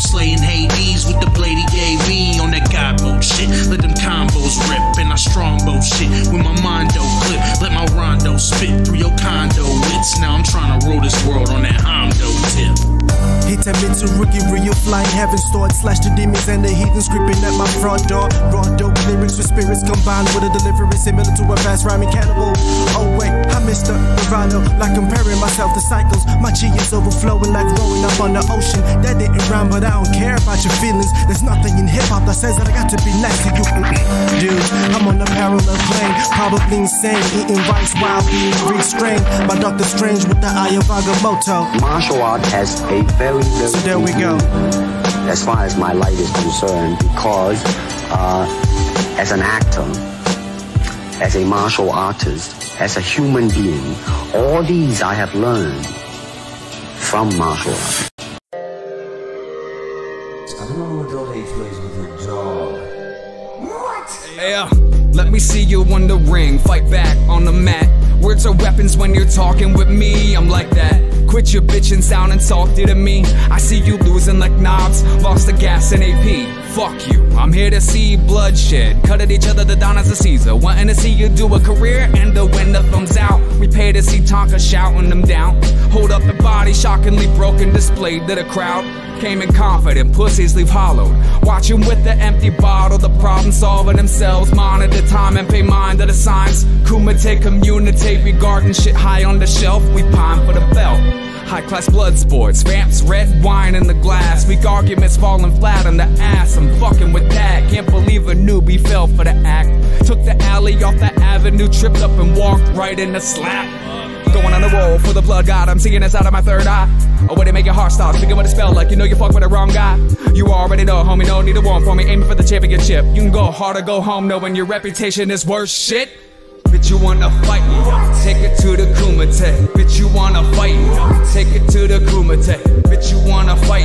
slaying Hades with the blade he gave me on that Gabo shit. Let them combos rip and I strongbow shit with my mondo clip. Let my rondo spit through your condo wits. Now I'm trying to rule this world on that Hondo tip. Hit a mental rookie, real flying heaven stored. Slash the demons and the heathens creeping at my front door. Raw dope lyrics with spirits combined with a delivery similar to a fast rhyming cannibal. Oh wait, I missed the bravado, like comparing myself to cycles. My chi is overflowing like rolling up on the ocean. That didn't rhyme, but I don't care about your feelings. There's nothing in hip-hop that says that I got to be nice to you. Dude, I'm on a parallel plane, probably insane, eating rice while being restrained by Dr. Strange with the eye of Agamotto. Martial art has a very so there we go. As far as my light is concerned, because as an actor, as a martial artist, as a human being, all these I have learned from martial art. I don't know what adult age plays with your dog. What? Yeah, let me see you on the ring, fight back on the mat. Words are weapons when you're talking with me, I'm like that. Quit your bitchin' sounding salty to me. I see you losing like knobs, lost the gas and AP. Fuck you, I'm here to see bloodshed. Cut at each other, the Don as a Caesar. Wanting to see you do a career and to win the thumbs out. We pay to see Tonka shouting them down. Hold up the body, shockingly broken, displayed to the crowd. Came in confident, pussies leave hollowed. Watching with the empty bottle, the problem solving themselves. Monitor time and pay mind to the signs. Kumite, communicate regarding shit high on the shelf. We pine for the belt. High-class blood sports, vamps, red wine in the glass. Weak arguments falling flat on the ass. I'm fucking with that. Can't believe a newbie fell for the act. Took the alley off the avenue, tripped up and walked right in the slap. Going on the roll for the blood god, I'm seeing this out of my third eye. A way to make your heart stop, speaking with a spell like you know you fuck with the wrong guy. You already know, homie, no need to warn for me, aiming for the championship. You can go hard or go home knowing your reputation is worth shit. Bitch, you wanna fight? Take it to the Kumite. Bitch, you wanna fight? Take it to the Kumite. Bitch, you wanna fight?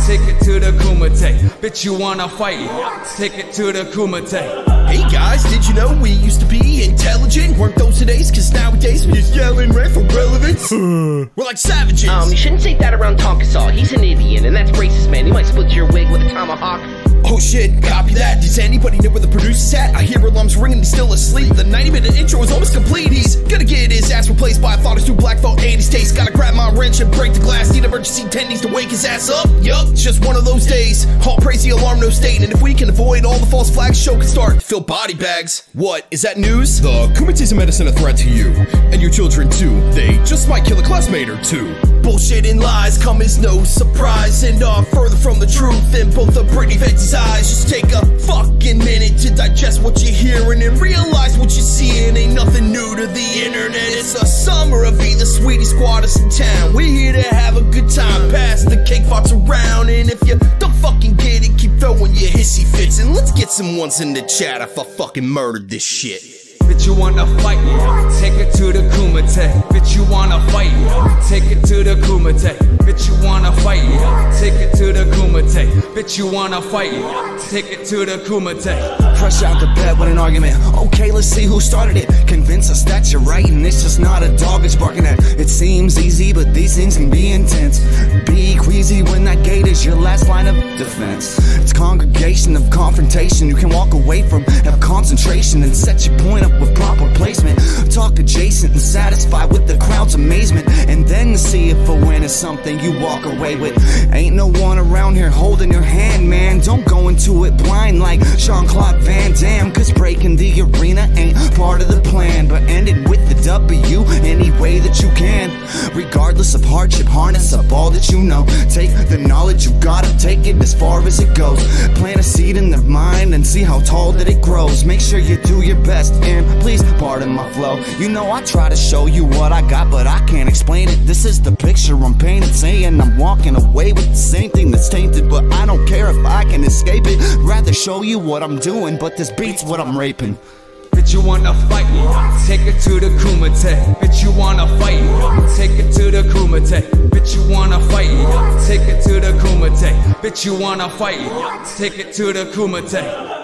Take it to the Kumite. Bitch, you wanna fight? Take it to the Kumite. Hey guys, did you know we used to be intelligent? Weren't those today's? Cause nowadays we just yelling right for relevance. We're like savages. You shouldn't say that around Tonkasaw. He's an Indian, and that's racist, man. He might split your wig with a tomahawk. Oh shit, copy that. Does anybody know where the producer's at? I hear alarms ringing, he's still asleep. The 90-minute intro is almost complete. He's gonna get his ass replaced by a thought too black for 80s taste. Gotta grab my wrench and break the glass. Need emergency tendies to wake his ass up. Yup, it's just one of those days. All praise the alarm, no state. And if we can avoid all the false flags, show can start. Fill body bags. What, is that news? The Kumite's medicine a threat to you. And your children too. They just might kill a classmate or two. Bullshit and lies come as no surprise, and are further from the truth in both of Britney Vance's eyes. Just take a fucking minute to digest what you're hearing and realize what you're seeing ain't nothing new to the internet. It's a summer of the sweetest squatters in town. We're here to have a good time, pass the cake farts around, and if you don't fucking get it, keep throwing your hissy fits, and let's get some ones in the chat if I fucking murdered this shit. Bitch, you wanna fight? Take it to the Kumite. Bitch, you wanna fight? Take it to the Kumite. Bitch, you wanna fight? Take it to the Kumite. Bitch, you wanna fight? Take it to the Kumite. Fresh out the bed with an argument. Okay, let's see who started it. Convince us that you're right and it's just not a dog it's barking at. It seems easy, but these things can be intense. Be queasy when that gate is your last line of defense. It's congregation of confrontation you can walk away from. Have concentration and set your point up with proper placement. Talk adjacent and satisfied with the crowd's amazement, and then see if a win is something you walk away with. Ain't no one around here holding your hand, man. Don't go into it blind like Jean-Claude Van Damme, cause breaking the arena ain't part of the plan. But end it with the W any way that you can. Regardless of hardship, harness up all that you know. Take the knowledge you gotta take it as far as it goes. Plant a seed in their mind and see how tall that it grows. Make sure you do your best, and please pardon my flow. You know I try to show you what I got, but I can't explain it. This is the picture I'm painting, saying I'm walking away with the same thing that's tainted. But I don't care if I can escape it. Rather show you what I'm doing, but this beat's what I'm raping. Bitch, you wanna fight? Take it to the Kumite. Bitch, you wanna fight? Take it to the Kumite. Bitch, you wanna fight? Take it to the Kumite. Bitch, you wanna fight? Take it to the Kumite.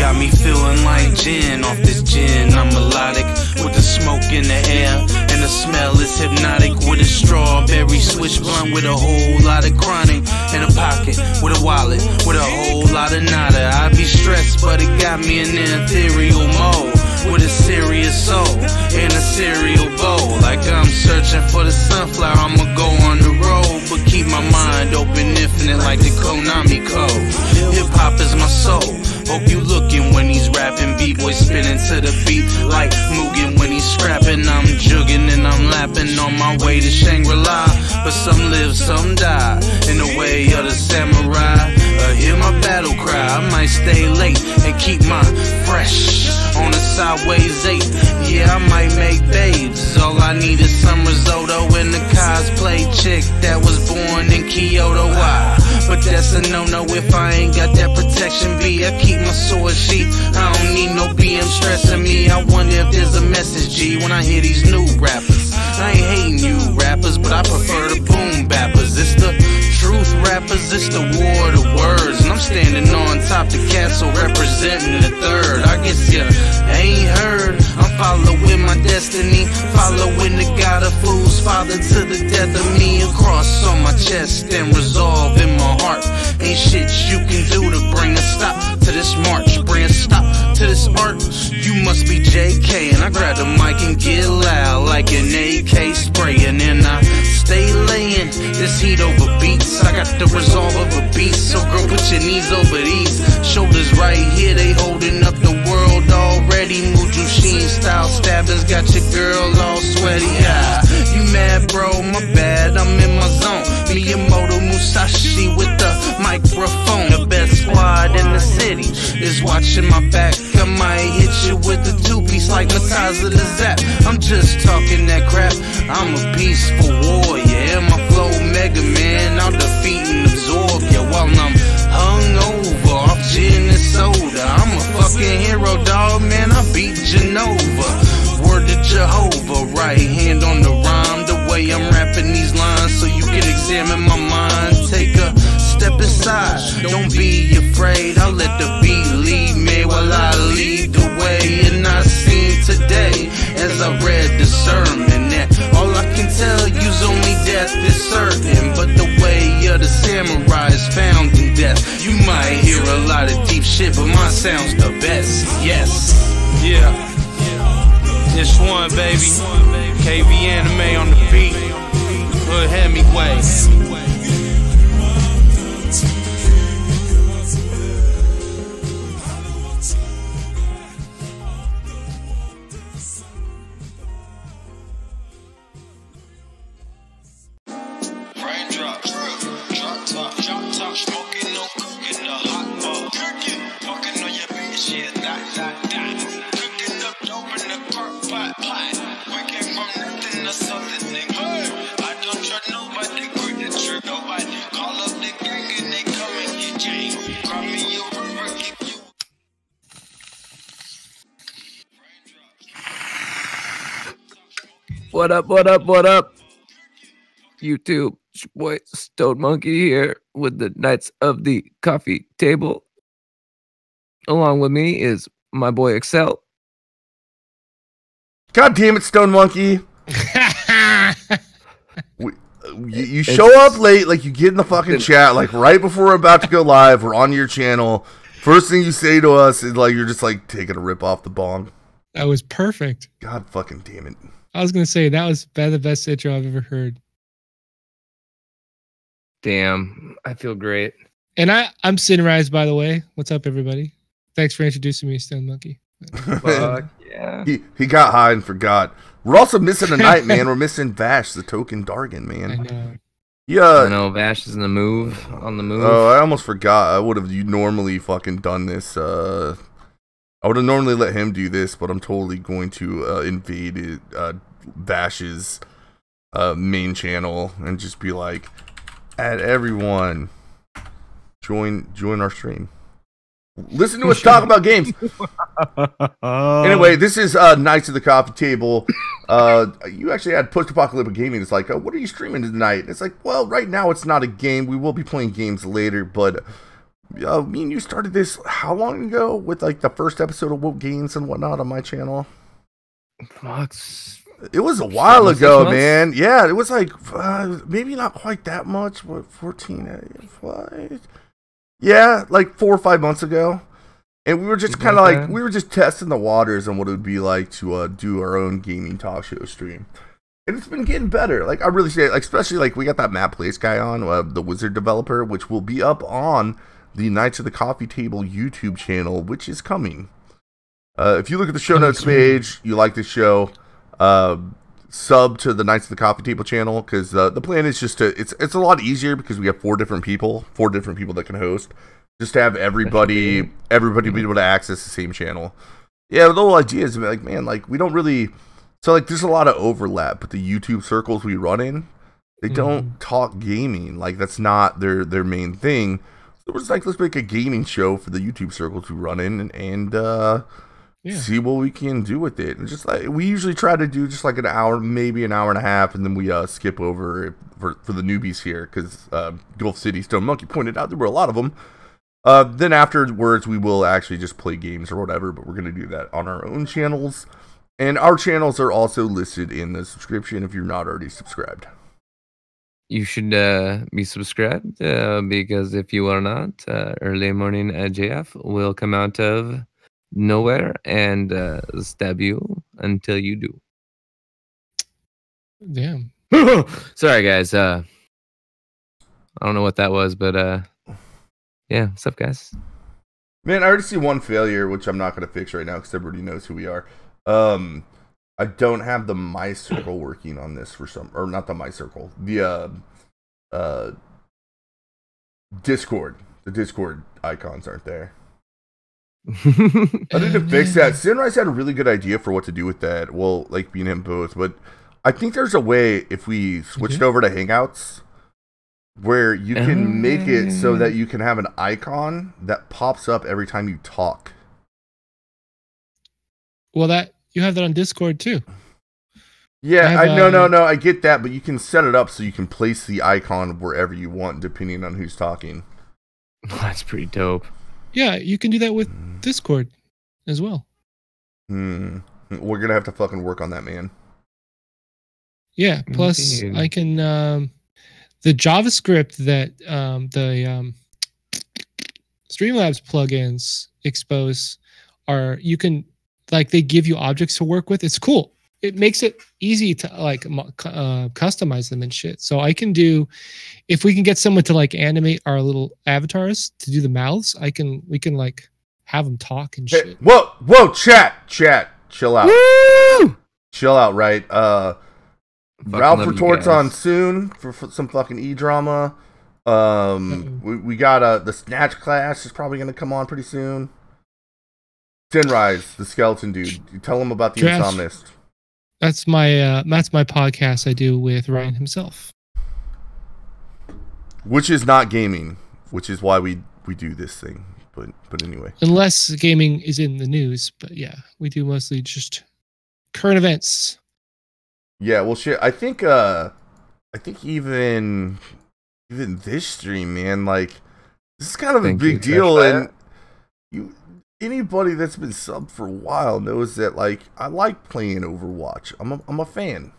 Got me feeling like gin. Off this gin, I'm melodic with the smoke in the air, and the smell is hypnotic. With a strawberry switch blunt with a whole lot of chronic in a pocket, with a wallet with a whole lot of nada. I be stressed, but it got me in the ethereal mode, with a serious soul in a cereal bowl. Like I'm searching for the sunflower, I'ma go on the road, but keep my mind open infinite like the Konami code. Hip hop is my soul. Hope you looking when he's rapping, B-boy spinning to the beat like Mugen when he's scrapping. I'm jugging and I'm lapping on my way to Shangri-La, but some live, some die in the way of the samurai. Hear my battle cry, I might stay late and keep my fresh on the sideways 8. Yeah, I might make babes. All I need is some risotto and a cosplay chick that was born in Kyoto. Why? But that's a no-no if I ain't got that protection B. I keep my sword sheath, I don't need no BM stressing me. I wonder if there's a message, G, when I hear these new rappers. I ain't hating you rappers, but I prefer the boom bappers. It's the truth rappers, it's the war of the words, and I'm standing on top the castle representing the third. I guess you ain't heard, I'm following my destiny, following the God of fools, father to the death of me. A cross on my chest and resolve in my heart. Ain't shit you can do to bring a stop to this march, bring a stop to this art. You must be JK, and I grab the mic and get loud like an AK spraying, and I stay laying this heat over beats. I got the resolve of a beast, so girl, put your knees over these shoulders right here. They holding up the world already. Mujushin style stabbers got your girl all sweaty. Ah, you mad, bro? My bad, I'm in my zone. Miyamoto Musashi with the microphone. The best squad in the city is watching my back. I might hit you with the two-piece like Mataza the Zap. I'm just talking that crap, I'm a peaceful warrior. And my flow Mega Man, I'll defeat and absorb ya while I'm hungover off gin and soda. I'm a fucking hero, dog, man, I beat Genova. Word to Jehovah, right hand on the rhyme. The way I'm rapping these lines so you can examine my mind. Take a step aside, don't be afraid. I'll let the beat lead me while I lead the way. And I seen today as I read the sermon that all I can tell you's only death is certain, but the way of the samurai is found in death. You might hear a lot of deep shit, but mine sounds the best. Yes, yeah. This one, baby. KV Anime on the beat. Hood Hemingway. What up, what up, what up? YouTube, it's your boy Stone Monkey here with the Knights of the Coffee Table. Along with me is my boy Exel. God damn it, Stone Monkey. You show up late, like you get in the fucking chat, like right before we're about to go live, we're on your channel. First thing you say to us is like, you're just like taking a rip off the bong. That was perfect. God fucking damn it. I was going to say, that was the best intro I've ever heard. Damn, I feel great. And I'm Sinrise, by the way. What's up, everybody? Thanks for introducing me, Stone Monkey. Fuck, yeah. He got high and forgot. We're also missing a night, man. We're missing Vash, the token Dargan, man. I know. Yeah. I know, Vash is on the move. Oh, I almost forgot. I would have normally fucking done this I would have normally let him do this, but I'm totally going to invade Vash's main channel and just be like, add everyone, join our stream. Listen to us talk about games. Anyway, this is Knights of the Coffee Table. You actually had post-apocalyptic gaming. It's like, what are you streaming tonight? It's like, well, right now it's not a game. We will be playing games later, but me and you started this how long ago with like the first episode of Woke Games and whatnot on my channel? It was a while ago, man. Yeah, it was like maybe not quite that much. What, 14? Yeah, like 4 or 5 months ago. And we were just kind of like, we were just testing the waters on what it would be like to do our own gaming talk show stream. And it's been getting better. Like, I really say, like, especially like we got that Matt Place guy on, the Wizard developer, which will be up on the Knights of the Coffee Table YouTube channel, which is coming. If you look at the show notes page, you like this show, sub to the Knights of the Coffee Table channel, because the plan is just to, it's a lot easier because we have four different people that can host, just to have everybody be able to access the same channel. Yeah, the whole idea is like, man, like we don't really, so like there's a lot of overlap, but the YouTube circles we run in, they don't talk gaming. Like that's not their main thing. So it's like, let's make a gaming show for the YouTube circles we run in and see what we can do with it. And just like we usually try to do just like an hour, maybe an hour and a half, and then we skip over for the newbies here because Gulf City Stone Monkey pointed out there were a lot of them. Then afterwards we will actually just play games or whatever, but we're going to do that on our own channels. And our channels are also listed in the subscription if you're not already subscribed. You should be subscribed because if you are not, early morning JF will come out of nowhere and stab you until you do. Damn. Sorry, guys. I don't know what that was, but yeah, what's up, guys? Man, I already see one failure, which I'm not going to fix right now because everybody knows who we are. I don't have the My Circle working on this for some, or not the My Circle, the Discord. The Discord icons aren't there. I need to fix that. Sinrise had a really good idea for what to do with that. Well, like being him both, but I think there's a way if we switched over to Hangouts where you can make it so that you can have an icon that pops up every time you talk. Well, that you have that on Discord too. Yeah, no, I get that, but you can set it up so you can place the icon wherever you want, depending on who's talking. That's pretty dope. Yeah, you can do that with Discord as well. We're gonna have to fucking work on that, man. Yeah. Plus, I can the JavaScript that the Streamlabs plugins expose are you can. Like they give you objects to work with. It's cool. It makes it easy to like customize them and shit. So I can do, if we can get someone to like animate our little avatars to do the mouths, we can like have them talk and shit. Hey, whoa, chat, chill out. Woo! Chill out, right? Ralph retorts on soon for some fucking E-drama. We got the Snatch class is probably gonna come on pretty soon. Sinrise, the skeleton dude. You tell him about the Insomnist. That's my podcast I do with Ryan himself. Which is not gaming, which is why we do this thing. But anyway. Unless gaming is in the news, but yeah, we do mostly just current events. Yeah, well shit. I think even this stream, man, like this is kind of a big deal, and anybody that's been subbed for a while knows that, like, I like playing Overwatch. I'm a fan.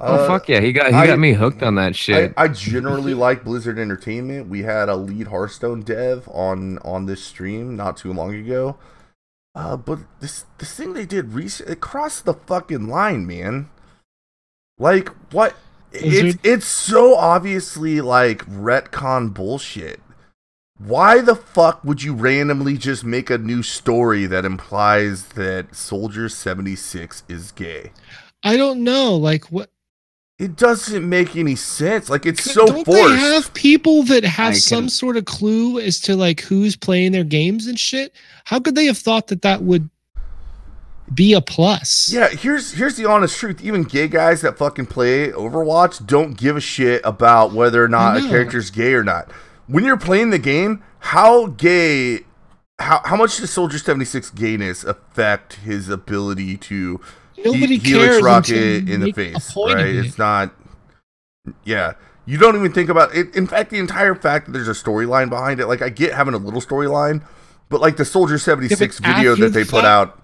Oh fuck yeah, he got me hooked on that shit. I generally like Blizzard Entertainment. We had a lead Hearthstone dev on this stream not too long ago. But this thing they did recently, it crossed the fucking line, man. Like what? It's so obviously like retcon bullshit. Why the fuck would you randomly just make a new story that implies that Soldier 76 is gay? I don't know. Like, what? it doesn't make any sense. Like, it's so Don't forced. they have people that have some sort of clue as to like who's playing their games and shit? How could they have thought that that would be a plus? Yeah, here's the honest truth. Even gay guys that fucking play Overwatch don't give a shit about whether or not a character's gay or not. When you're playing the game, how much does Soldier 76 gayness affect his ability to Nobody Helix cares rocket in the face, right? It's not. Yeah, you don't even think about it. In fact, the entire fact that there's a storyline behind it, like, I get having a little storyline, but like the Soldier 76 video that they put out,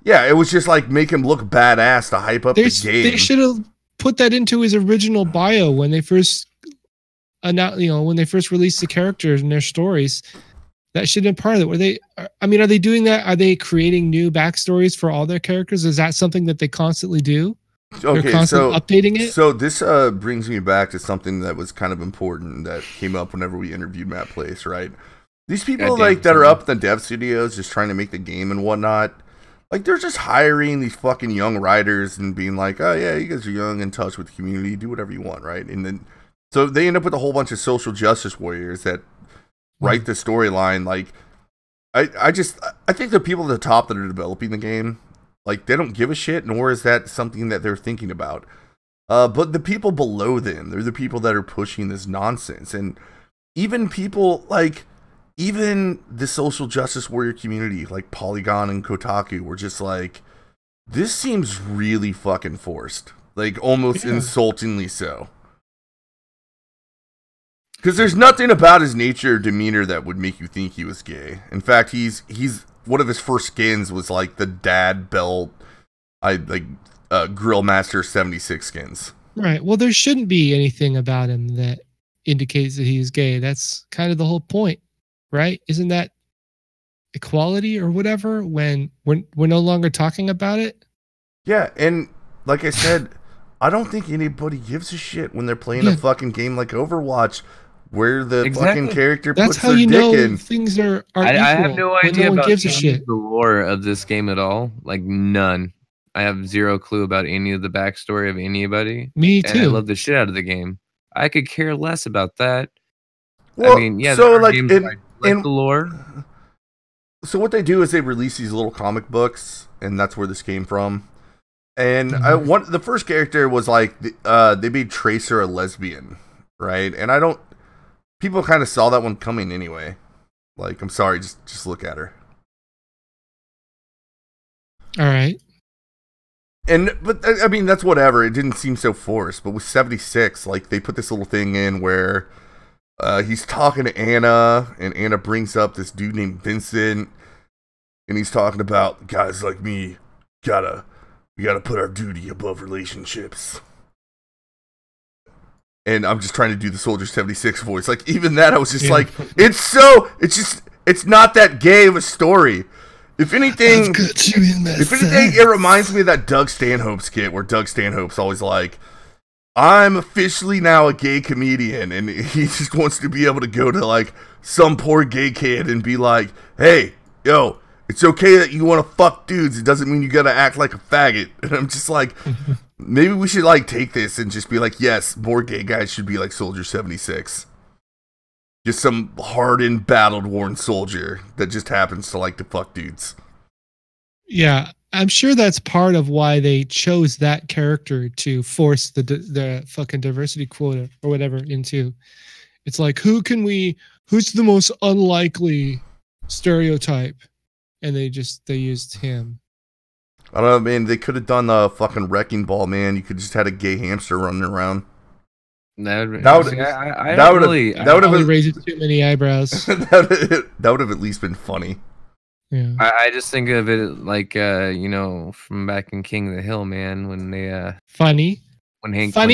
yeah, it was just like make him look badass to hype up the game. They should have put that into his original bio when they first announced, when they first released the characters and their stories. That should have been part of it. Are they doing that? Are they creating new backstories for all their characters? Is that something that they constantly do? Okay, They're constantly updating it? So this brings me back to something that was kind of important that came up whenever we interviewed Matt Place, right? These people that are up in the dev studios just trying to make the game and whatnot, like, they're just hiring these fucking young writers and being like, oh yeah, you guys are young, in touch with the community, do whatever you want, right? And then so they end up with a whole bunch of social justice warriors that write the storyline. Like, I think the people at the top that are developing the game, like, they don't give a shit, nor is that something that they're thinking about. But the people below them, they're the people that are pushing this nonsense. And even people like, even the social justice warrior community, like Polygon and Kotaku, were just like, this seems really fucking forced. Like, almost insultingly so. Because there's nothing about his nature or demeanor that would make you think he was gay. In fact, he's one of his first skins was like the dad belt, Grill Master 76 skins. Right. Well, there shouldn't be anything about him that indicates that he's gay. That's kind of the whole point, right? Isn't that equality or whatever when we're no longer talking about it? Yeah, and like I said, I don't think anybody gives a shit when they're playing a fucking game like Overwatch, where the fucking character puts their dick in. Things are I have no idea about gives a shit. the lore of this game at all. Like, none. I have zero clue about any of the backstory of anybody. Me too. And I love the shit out of the game. I could care less about that. Well, I mean, yeah, so like the lore. So what they do is they release these little comic books, and that's where this came from. And the first character was like, they made Tracer a lesbian, right? And people kind of saw that one coming anyway. Like, I'm sorry, just look at her. All right. But I mean, that's whatever. It didn't seem so forced. But with 76, like, they put this little thing in where he's talking to Anna, and Anna brings up this dude named Vincent, and he's talking about guys like me we gotta put our duty above relationships. And I'm just trying to do the Soldier 76 voice. Like, even that, I was just like, it's not that gay of a story. If anything, it reminds me of that Doug Stanhope skit where Doug Stanhope's always like, I'm officially now a gay comedian, and he just wants to be able to go to like some poor gay kid and be like, hey, yo, it's okay that you want to fuck dudes. It doesn't mean you gotta act like a faggot. And I'm just like, maybe we should like take this and just be like, yes, more gay guys should be like Soldier 76. Just some hardened, battled, worn soldier that just happens to like to fuck dudes. Yeah, I'm sure that's part of why they chose that character to force the fucking diversity quota or whatever into. It's like, who's the most unlikely stereotype? And they used him. I don't know, man. They could have done the fucking Wrecking Ball, man. You could just had a gay hamster running around. That would have raised too many eyebrows. that would have at least been funny. Yeah. I just think of it like from back in King of the Hill, man, when they funny. When Hank found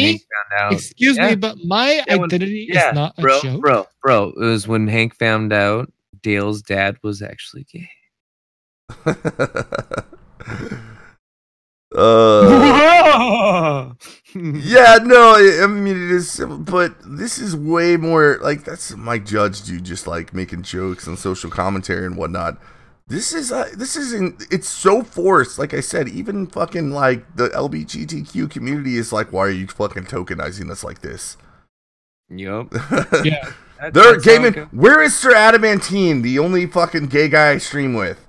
out. Excuse me, but my identity is not a joke. Bro, it was when Hank found out Dale's dad was actually gay. Yeah, no, I mean, it is, but this is way more like, that's Mike Judge, dude, just like making jokes and social commentary and whatnot. This isn't. It's so forced. Like I said, even fucking like the LGBTQ community is like, why are you fucking tokenizing us like this? Yup. Yeah. They're gaming. Where is Sir Adamantine, the only fucking gay guy I stream with?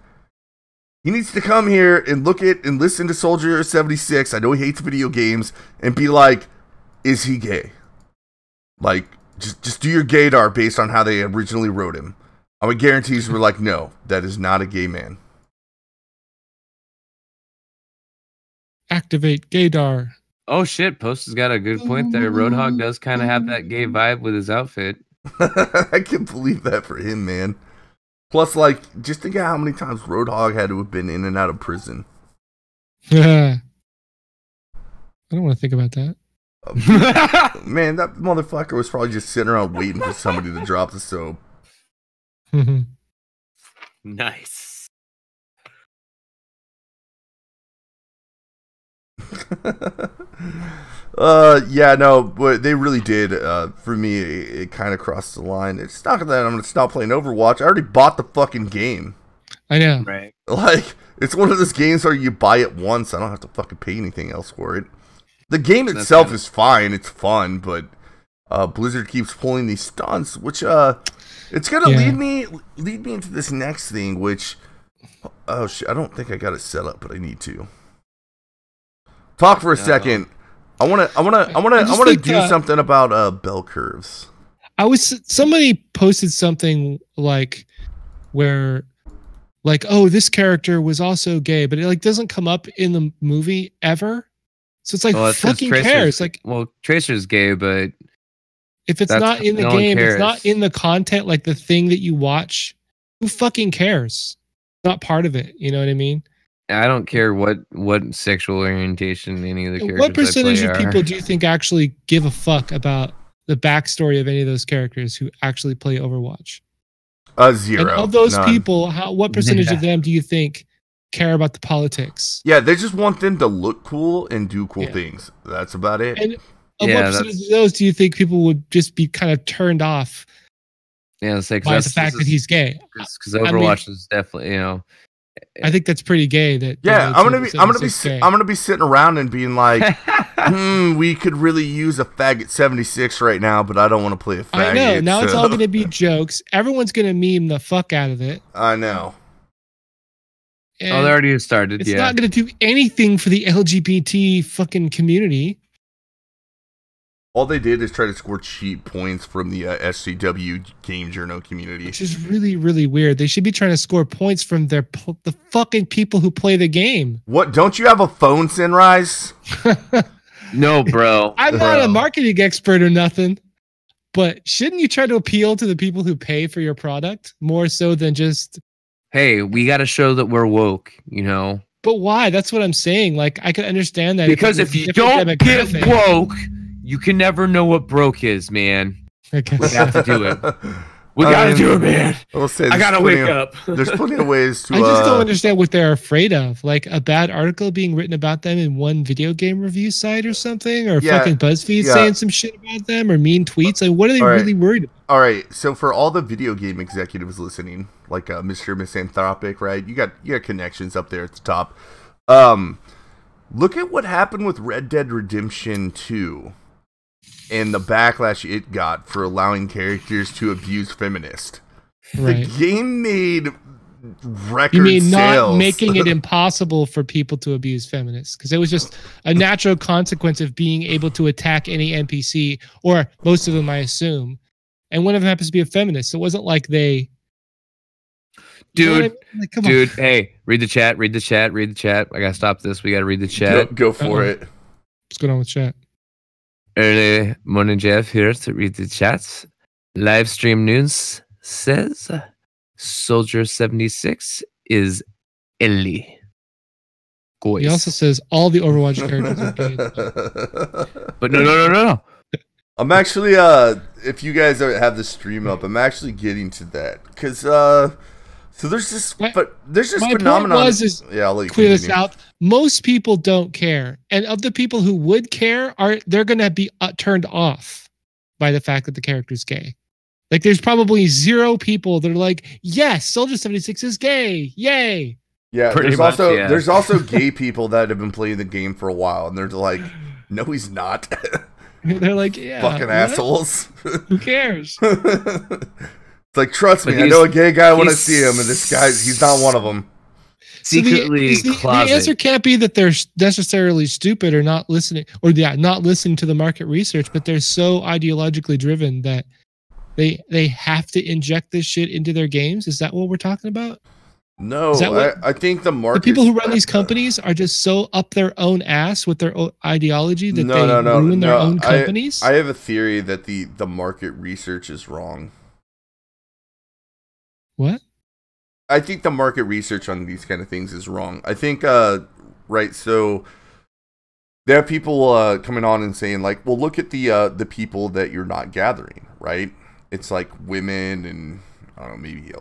He needs to come here and look at and listen to Soldier 76. I know he hates video games, and be like, is he gay? Like, just do your gaydar based on how they originally wrote him. I would guarantee you were like, no, that is not a gay man. Activate gaydar. Oh shit, Post has got a good point there. Roadhog does kind of have that gay vibe with his outfit. I can believe that for him, man. Plus, like, just think of how many times Roadhog had to have been in and out of prison. Yeah. I don't want to think about that. Man, that motherfucker was probably just sitting around waiting for somebody to drop the soap. Nice. Yeah, no, but they really did. For me, it kind of crossed the line. It's not that I'm gonna stop playing Overwatch. I already bought the fucking game. I know. Right. Like, it's one of those games where you buy it once. I don't have to fucking pay anything else for it. The game itself is fine. It's fun, but Blizzard keeps pulling these stunts, which it's gonna lead me into this next thing. Which, oh shit, I don't think I got it set up, but I need to talk for a second. I wanna do something about bell curves. Somebody posted something like where, like, oh, this character was also gay, but it like doesn't come up in the movie ever. So it's like, fucking cares. Like, well, Tracer's gay, but if it's not in the game, it's not in the content, like the thing that you watch, who fucking cares? Not part of it. You know what I mean? I don't care what sexual orientation any of the characters. What percentage of people do you think actually give a fuck about the backstory of any of those characters who actually play Overwatch? 0. And of those people, what percentage of them do you think care about the politics? Yeah, they just want them to look cool and do cool things. That's about it. And what percentage of those do you think people would just be kind of turned off? Yeah, it's like by the fact that he's gay. Because Overwatch is definitely, I think that's pretty gay. That I'm gonna be sitting around and being like, we could really use a faggot 76 right now, but I don't want to play a faggot. I know. Now it's all gonna be jokes. Everyone's gonna meme the fuck out of it. I know. And they already started. It's not gonna do anything for the LGBT fucking community. All they did is try to score cheap points from the SCW game journal community, which is really, really weird. They should be trying to score points from the fucking people who play the game. What? Don't you have a phone, Sinrise? No, bro. I'm not a marketing expert or nothing, but shouldn't you try to appeal to the people who pay for your product more so than just? Hey, we got to show that we're woke, But why? That's what I'm saying. Like, I can understand that because if you don't get woke, you can never know what broke is, man. Okay. We have to do it. We gotta do it, man. I gotta wake up. There's plenty of ways to. I just don't understand what they're afraid of. Like a bad article being written about them in one video game review site or something, or fucking BuzzFeed saying some shit about them, or mean tweets. Like, what are they really worried about? All right, so for all the video game executives listening, like Mr. Misanthropic, right? You got connections up there at the top. Look at what happened with Red Dead Redemption 2. And the backlash it got for allowing characters to abuse feminists. Right. The game made record You mean sales. not making it impossible for people to abuse feminists? Because it was just a natural consequence of being able to attack any NPC, or most of them, I assume. And one of them happens to be a feminist. So it wasn't like they... Dude, you know what I mean? Like, come on. Hey, read the chat. I gotta stop this. We gotta read the chat. Go for it. What's going on with chat? Early morning, Jeff here to read the chats. Live stream news says Soldier 76 is Ellie. He also says all the Overwatch characters are gay. But no. I'm actually, if you guys have the stream up, I'm actually getting to that because, so there's this phenomenon. I'll let you clear this out. Most people don't care, and of the people who would care, they're going to be turned off by the fact that the character's gay. Like, there's probably 0 people that are like, yes, Soldier 76 is gay. Yay. Yeah, Pretty there's much, also yeah. there's also gay people that have been playing the game for a while, and they're like, no, he's not. They're like, yeah, Fucking what? assholes. Who cares? It's like, trust me, But I know a gay guy when I he's see him, and this guy, he's not one of them. Secretly the closet. answer can't be that they're necessarily stupid or not listening, or not listening to the market research, but they're so ideologically driven that they have to inject this shit into their games. Is that what we're talking about? No, I think the market. The people who run these companies are just so up their own ass with their own ideology that they ruin their own companies. I have a theory that the market research is wrong. What? I think the market research on these kind of things is wrong. I think, right, so there are people coming on and saying, like, well, look at the people that you're not gathering, right? It's like women and, I don't know, maybe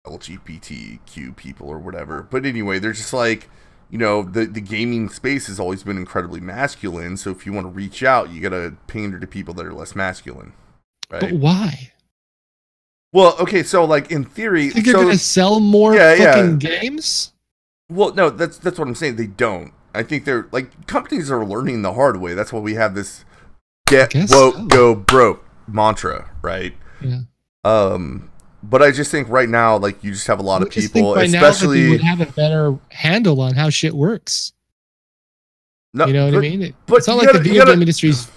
LGBTQ people or whatever. But anyway, they're just like, you know, the gaming space has always been incredibly masculine. So if you want to reach out, you got to pander to people that are less masculine, right? But why? Well, okay, so like in theory, Think you're gonna sell more fucking games? Well, no, that's what I'm saying. They don't. I think they're like, companies are learning the hard way. That's why we have this get woke, go broke mantra, right? Yeah. But I just think right now, like, you just have a lot of people, right especially now, that would have a better handle on how shit works. No, you know what I mean? It's not like the video game industry's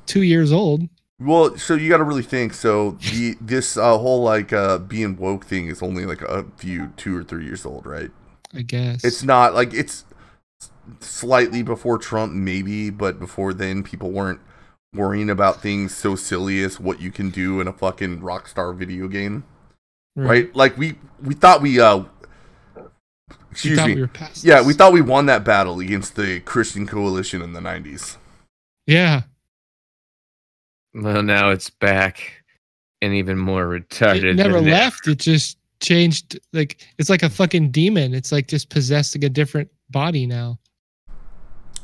2 years old. Well, so you got to really think. So this whole like being woke thing is only like a few 2 or 3 years old, right? I guess it's not like, it's slightly before Trump, maybe, but before then, people weren't worrying about things so silly as what you can do in a fucking Rockstar video game, right? Like we thought we excuse me, we thought we won that battle against the Christian coalition in the 90s. Yeah. Well, now it's back and even more retarded. It never left. It just changed. Like, it's like a fucking demon. It's like just possessing a different body now.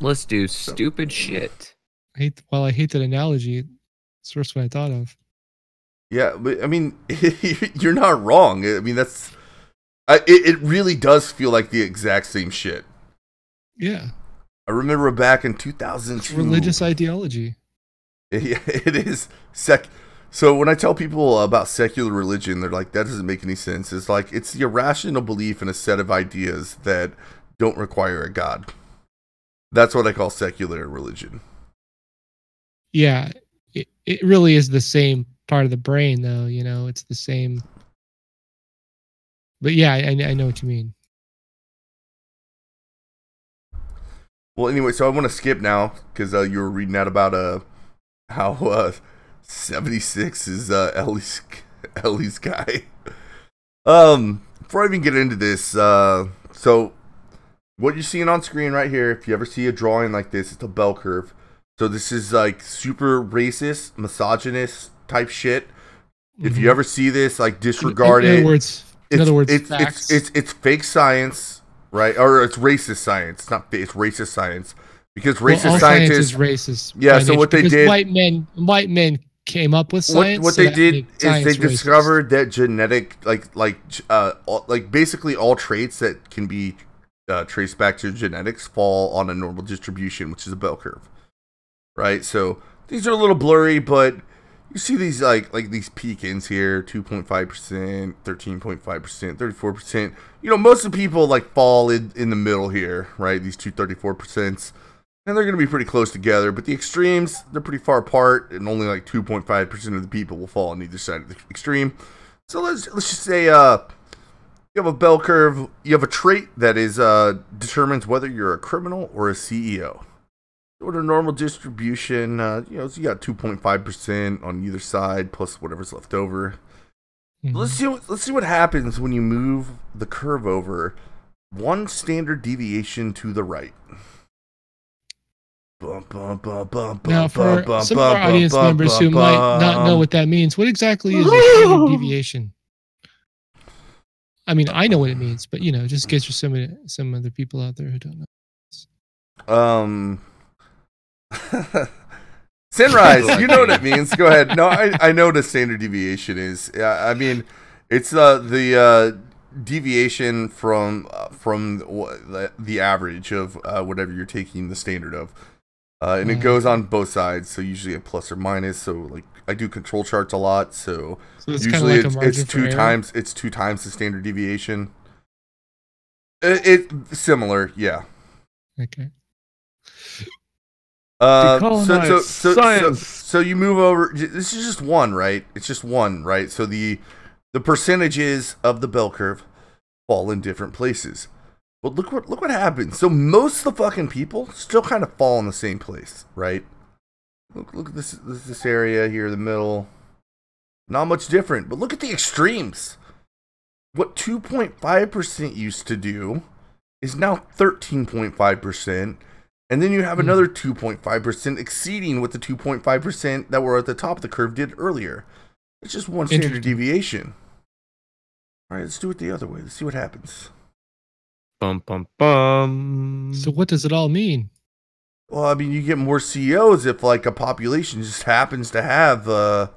Let's do stupid shit. I hate that analogy. It's the first one I thought of. Yeah, but I mean, you're not wrong. I mean, it really does feel like the exact same shit. Yeah. I remember back in 2002. It's religious ideology. Yeah, it is. So when I tell people about secular religion, they're like, that doesn't make any sense. It's like, it's the irrational belief in a set of ideas that don't require a god. That's what I call secular religion. Yeah, it really is the same part of the brain, though. You know, it's the same. But yeah, I know what you mean. Well, anyway, so I want to skip now because you were reading out about how 76 is Ellie's guy. Before I even get into this, so what you're seeing on screen right here, if you ever see a drawing like this, it's a bell curve. So this is like super racist, misogynist type shit. If you ever see this, like, disregard it. In other words, it's fake science, right? Or it's racist science. It's not. It's racist science because racist science is racist. Yeah. So what they did, white men came up with science. What they did is they discovered that genetic, like basically all traits that can be traced back to genetics fall on a normal distribution, which is a bell curve, right? So these are a little blurry, but you see these like these peak-ins here, 2.5%, 13.5%, 34%. You know, most of the people like fall in the middle here, right? These 234%. And they're going to be pretty close together, but the extremes, they're pretty far apart, and only like 2.5% of the people will fall on either side of the extreme. So let's just say you have a bell curve, you have a trait that is determines whether you're a criminal or a CEO. What a normal distribution, you know, so you got 2.5% on either side plus whatever's left over. Mm-hmm. Let's see what happens when you move the curve over one standard deviation to the right. Now, for some of our audience members who might not know what that means, what exactly is a standard deviation? I mean, I know what it means, but, you know, just in case there's some other people out there who don't know. Sinrise, you know what it means. Go ahead. No, I know what a standard deviation is. I mean, it's the deviation from the average of whatever you're taking the standard of. And it goes on both sides, so usually a plus or minus. So like I do control charts a lot, so usually it's two times the standard deviation. It similar, yeah. Okay. So you move over. This is just one, right? It's just one, right? So the percentages of the bell curve fall in different places. But look what happens. So most of the fucking people still kind of fall in the same place, right? Look at this area here in the middle. Not much different. But look at the extremes. What 2.5% used to do is now 13.5%. And then you have another 2.5% exceeding what the 2.5% that were at the top of the curve did earlier. It's just one standard deviation. All right, let's do it the other way. Let's see what happens. Bum, bum, bum. So what does it all mean? Well, I mean, you get more CEOs if like a population just happens to have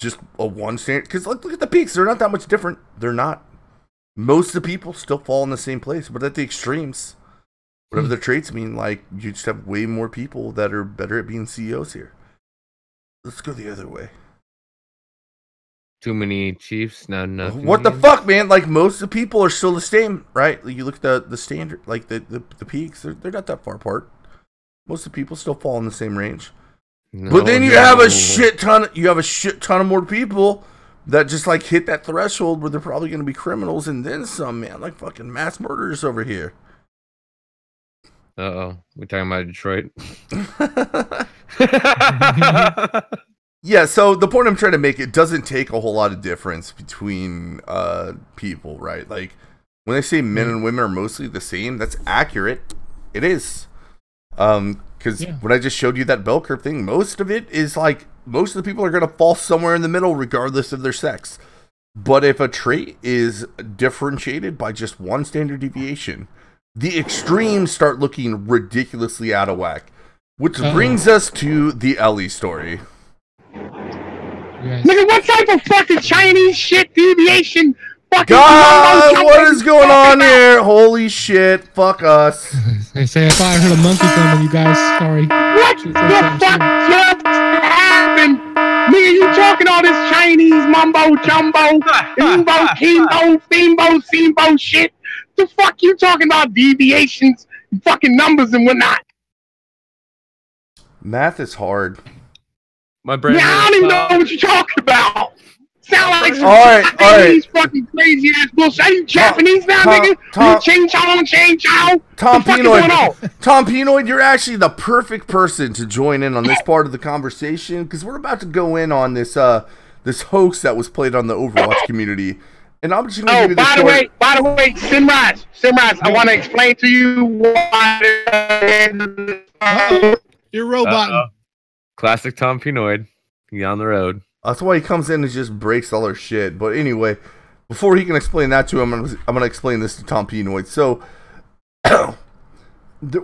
just a one standard. Because look at the peaks; they're not that much different. They're not. Most of the people still fall in the same place, but at the extremes, whatever the traits mean, like you just have way more people that are better at being CEOs here. Let's go the other way. Too many chiefs, not enough. What the fuck, man? Like most of the people are still the same, right? Like, you look at the standard, like the peaks, they're not that far apart. Most of the people still fall in the same range. No, but then you have a shit ton of more people that just like hit that threshold where they're probably going to be criminals and then some, man, like fucking mass murderers over here. Uh-oh. We're talking about Detroit. Yeah, so the point I'm trying to make, it doesn't take a whole lot of difference between people, right? Like, when they say men and women are mostly the same, that's accurate. It is. Because when I just showed you that bell curve thing, most of it is like, most of the people are going to fall somewhere in the middle regardless of their sex. But if a trait is differentiated by just one standard deviation, the extremes start looking ridiculously out of whack. Which brings us to the Ellie story. Nigga, what type of fucking Chinese shit deviation? Fucking God, what is going on here? Holy shit, fuck us. They say I thought I heard a monkey coming, you guys. Sorry. What the fuck just happened? Nigga, you talking all this Chinese mumbo jumbo, Imbo, Kimbo, Fimbo, Simbo shit? The fuck you talking about deviations, fucking numbers and whatnot? Math is hard. My brain. Yeah, I don't even know what you're talking about. Sound like some Chinese fucking crazy ass bullshit. Are you Japanese now, nigga? You ching chow. Tom Pinoid, you're actually the perfect person to join in on this part of the conversation because we're about to go in on this this hoax that was played on the Overwatch community. And I'm just gonna give you the story. By the way, Sinrise, I want to explain to you why. You're roboting. Classic Tom Pinoid. He on the road. That's why he comes in and just breaks all our shit. But anyway, before he can explain that to him, I'm gonna explain this to Tom Pinoid. So,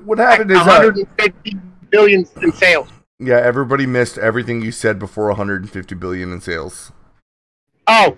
what happened is 150 billion in sales. Yeah, everybody missed everything you said before 150 billion in sales. Oh,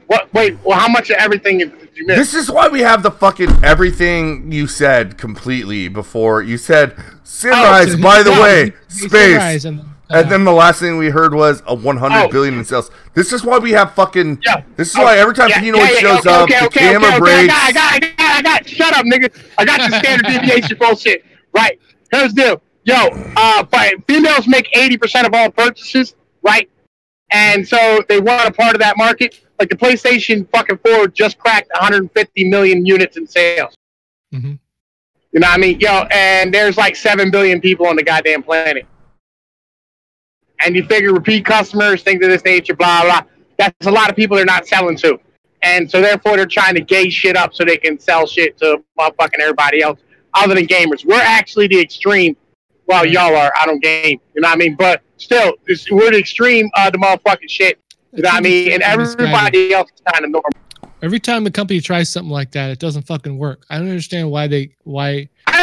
what? Wait, well, how much of everything did you miss? This is why we have the fucking everything you said completely before. You said Sinrise, by the way, space. And then the last thing we heard was a 100 billion in sales. This is why we have fucking. This is why every time Pinoid shows up, the camera breaks. I got. Shut up, nigga. I got your standard deviation bullshit. Right. Here's the deal. Yo, females make 80% of all purchases, right? And so they want a part of that market. Like the PlayStation fucking 4 just cracked 150 million units in sales. Mm-hmm. You know what I mean? Yo, and there's like 7 billion people on the goddamn planet. And you figure repeat customers, things of this nature, blah, blah. That's a lot of people they're not selling to. And so therefore they're trying to gauge shit up so they can sell shit to motherfucking everybody else other than gamers. We're actually the extreme. Well, y'all are. I don't game. You know what I mean? But still, we're the extreme of the motherfucking shit. You know what I mean? And everybody else is kind of normal. Every time a company tries something like that, it doesn't fucking work. I don't understand why. I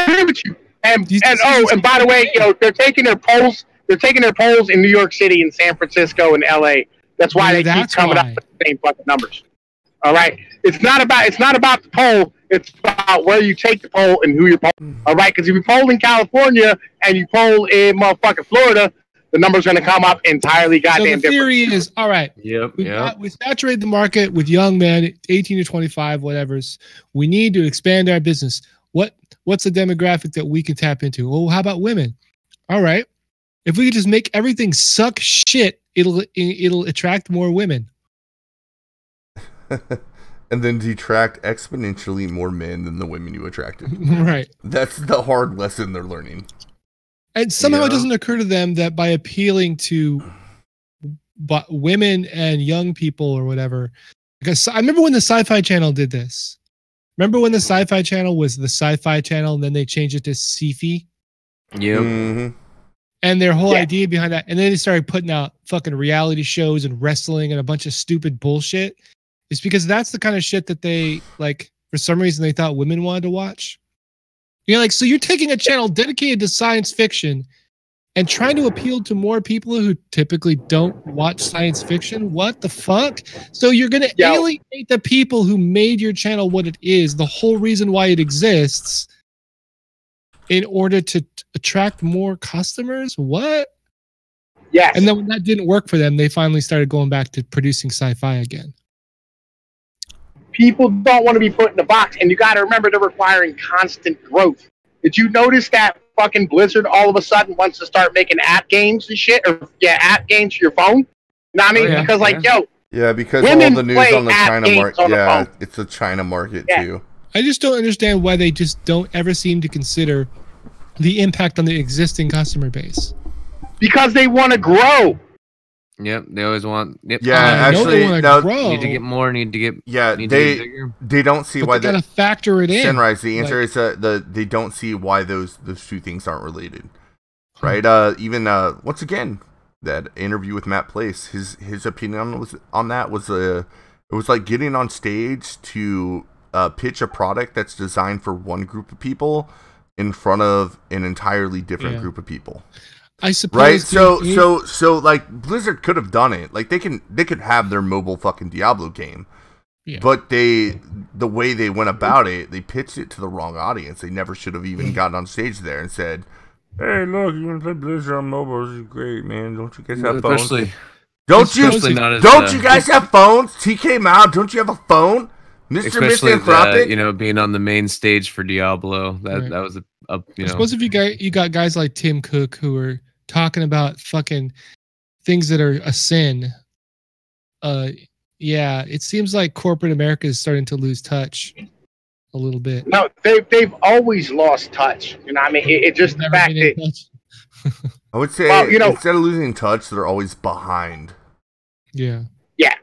agree with you. And by the way, you know, they're taking their polls They're taking their polls in New York City and San Francisco and LA. That's why they keep coming up with the same fucking numbers. All right. It's not about the poll. It's about where you take the poll and who you're polling. All right. Because if you poll in California and you poll in motherfucking Florida, the number's going to come up entirely goddamn different. So the theory is, all right. Yep. We saturate the market with young men, 18 to 25, whatever's. We need to expand our business. What's the demographic that we can tap into? Oh, how about women? All right. If we could just make everything suck shit, it'll attract more women. And then detract exponentially more men than the women you attracted. Right. That's the hard lesson they're learning. And somehow it doesn't occur to them that by appealing to women and young people or whatever, because I remember when the Sci-Fi Channel did this. Remember when the Sci-Fi Channel was the Sci-Fi Channel and then they changed it to Sci-Fi? Yep. Mm-hmm. And their whole idea behind that, and then they started putting out fucking reality shows and wrestling and a bunch of stupid bullshit. It's because that's the kind of shit that they, like, for some reason they thought women wanted to watch. You're like, so you're taking a channel dedicated to science fiction and trying to appeal to more people who typically don't watch science fiction? What the fuck? So you're going to alienate the people who made your channel what it is, the whole reason why it exists, in order to attract more customers? What? Yes. And then when that didn't work for them, they finally started going back to producing sci-fi again. People don't want to be put in a box, and you got to remember they're requiring constant growth. Did you notice that fucking Blizzard all of a sudden wants to start making app games and shit, or app games for your phone? You know what I mean? Because because all the news on the China market, it's a China market too. I just don't understand why they just don't ever seem to consider the impact on the existing customer base. Because they want to grow. Yep, they always want. Yep. Yeah, actually, need to get more. Need to get. Yeah, they don't see why they gotta factor it in. Sinrise. The answer is they don't see why those two things aren't related, right? Even once again, that interview with Matt Place, his opinion on that was it was like getting on stage to pitch a product that's designed for one group of people in front of an entirely different group of people. I suppose. Right. So like Blizzard could have done it. Like they could have their mobile fucking Diablo game. Yeah. But the way they went about it, they pitched it to the wrong audience. They never should have even gotten on stage there and said, "Hey, look, you want to play Blizzard on mobile? This is great, man. Don't you guys have phones? Don't you guys have phones? TK Mao, don't you have a phone? Mr. Misanthropic, being on the main stage for Diablo, that was I suppose if you got guys like Tim Cook who are talking about fucking things that are a sin, it seems like corporate America is starting to lose touch a little bit. No, they've always lost touch. You know, I mean, it's just the fact that I would say instead of losing touch, they're always behind. Yeah. Yeah.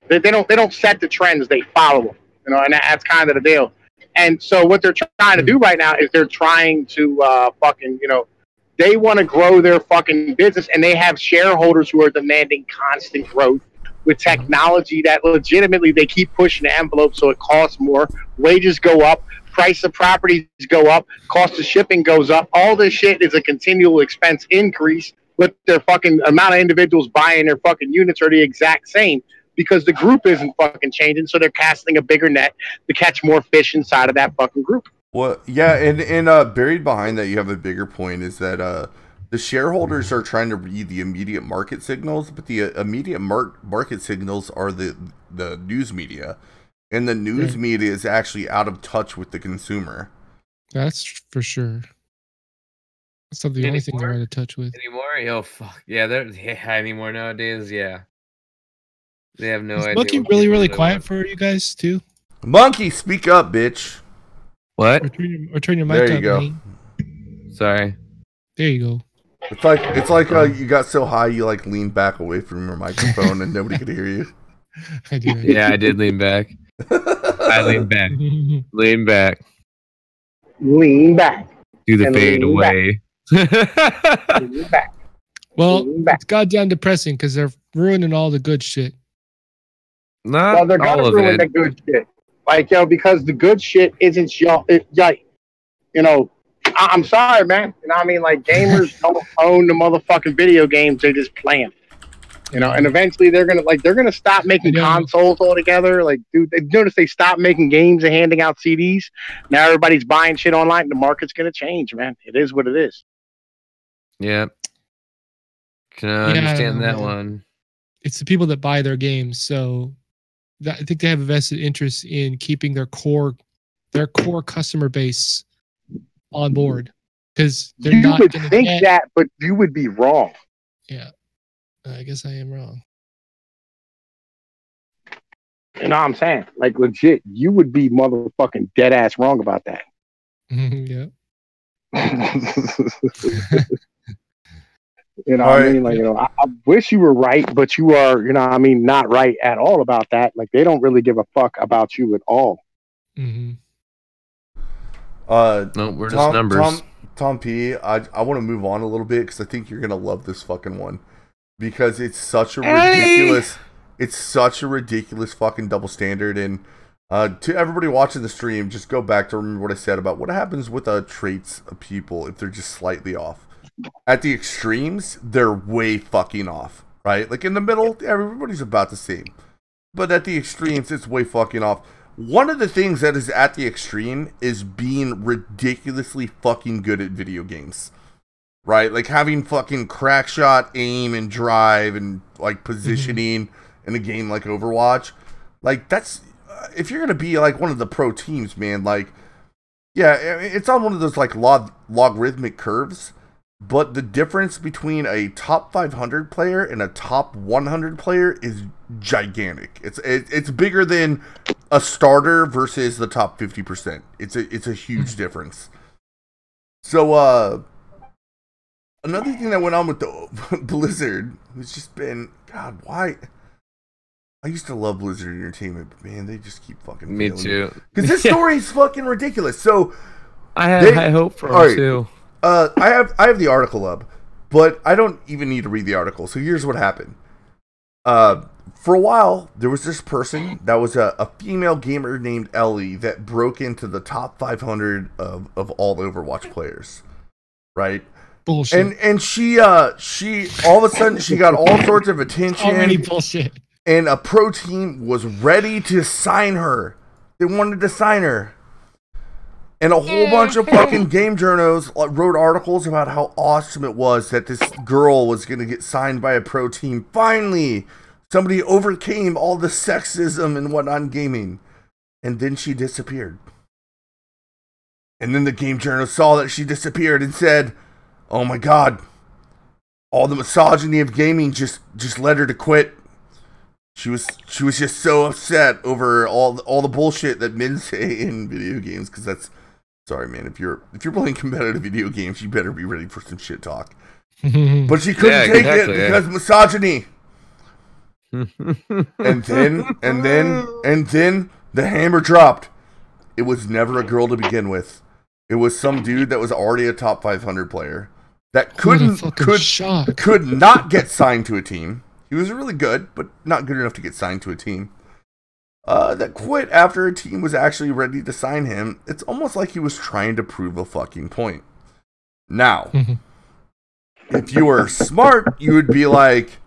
They don't set the trends; they follow them. You know, and that's kind of the deal. And so what they're trying to do right now is they're trying to they want to grow their fucking business, and they have shareholders who are demanding constant growth with technology that legitimately they keep pushing the envelope so it costs more, wages go up, price of properties go up, cost of shipping goes up. All this shit is a continual expense increase, but their fucking amount of individuals buying their fucking units are the exact same. Because the group isn't fucking changing, so they're casting a bigger net to catch more fish inside of that fucking group. Well, yeah, and buried behind that, you have a bigger point is that the shareholders are trying to read the immediate market signals, but the immediate market signals are the news media, and the news media is actually out of touch with the consumer. That's for sure. That's not the only thing they're out of touch with anymore. Yo, fuck yeah, they're anymore nowadays. Yeah. They have no idea. Is Monkey really quiet for you guys too? Monkey, speak up, bitch. What? Or turn your mic up. There you go. Man. Sorry. There you go. It's like you got so high you like leaned back away from your microphone and nobody could hear you. I did. Yeah, I did lean back. I leaned back. Lean back. Lean back. Do the fade away. Lean back. Well, it's goddamn depressing because they're ruining all the good shit. Not they're gonna ruin the good shit. Like, because the good shit isn't I'm sorry, man. You know what I mean? Like, gamers don't own the motherfucking video games. They just play them. You know, and eventually they're gonna stop making consoles altogether. Like, dude, notice they stopped making games and handing out CDs. Now everybody's buying shit online. The market's gonna change, man. It is what it is. Yeah. Can I understand that one? It's the people that buy their games, so I think they have a vested interest in keeping their core customer base on board, because they're not would think that, but you would be wrong. Yeah. I guess I am wrong. You know what I'm saying? Like, legit, you would be motherfucking dead ass wrong about that. Yeah. You know what I mean? Like, you know, I wish you were right, but you are, you know what I mean, not right at all about that. Like, they don't really give a fuck about you at all. Mm-hmm. No, we're just numbers. Tom P, I want to move on a little bit because I think you're gonna love this fucking one. Because it's such a ridiculous fucking double standard. And to everybody watching the stream, just go back to remember what I said about what happens with traits of people if they're just slightly off. At the extremes, they're way fucking off, right? Like in the middle, everybody's about the same. But at the extremes, it's way fucking off. One of the things that is at the extreme is being ridiculously fucking good at video games. Right, like having fucking crack shot, aim, and drive, and like positioning in a game like Overwatch. Like that's if you're gonna be like one of the pro teams, man. Like, yeah, it's on one of those like logarithmic curves. But the difference between a top 500 player and a top 100 player is gigantic. It's bigger than a starter versus the top 50%. It's a huge difference. So another thing that went on with the Blizzard has just been, God, why? I used to love Blizzard Entertainment, but man, they just keep fucking Me too. Because this story is fucking ridiculous. So I had high hope for them too. I have the article up, but I don't even need to read the article. So here's what happened. For a while, there was this person that was a female gamer named Ellie that broke into the top 500 of all Overwatch players, right? Bullshit. And she all of a sudden she got all sorts of attention. Already bullshit. And a pro team was ready to sign her. They wanted to sign her. And a whole bunch of fucking game journals wrote articles about how awesome it was that this girl was going to get signed by a pro team. Finally, somebody overcame all the sexism and whatnot in gaming. And then she disappeared. And then the game journal saw that she disappeared and said, oh my God, all the misogyny of gaming just led her to quit. She was just so upset over all the bullshit that men say in video games, because that's, sorry man, if you're playing competitive video games, you better be ready for some shit talk. But she couldn't take it because misogyny. and then the hammer dropped. It was never a girl to begin with. It was some dude that was already a top 500 player that could not get signed to a team. He was really good, but not good enough to get signed to a team. That quit after a team was actually ready to sign him. It's almost like he was trying to prove a fucking point. Now, if you were smart, you would be like,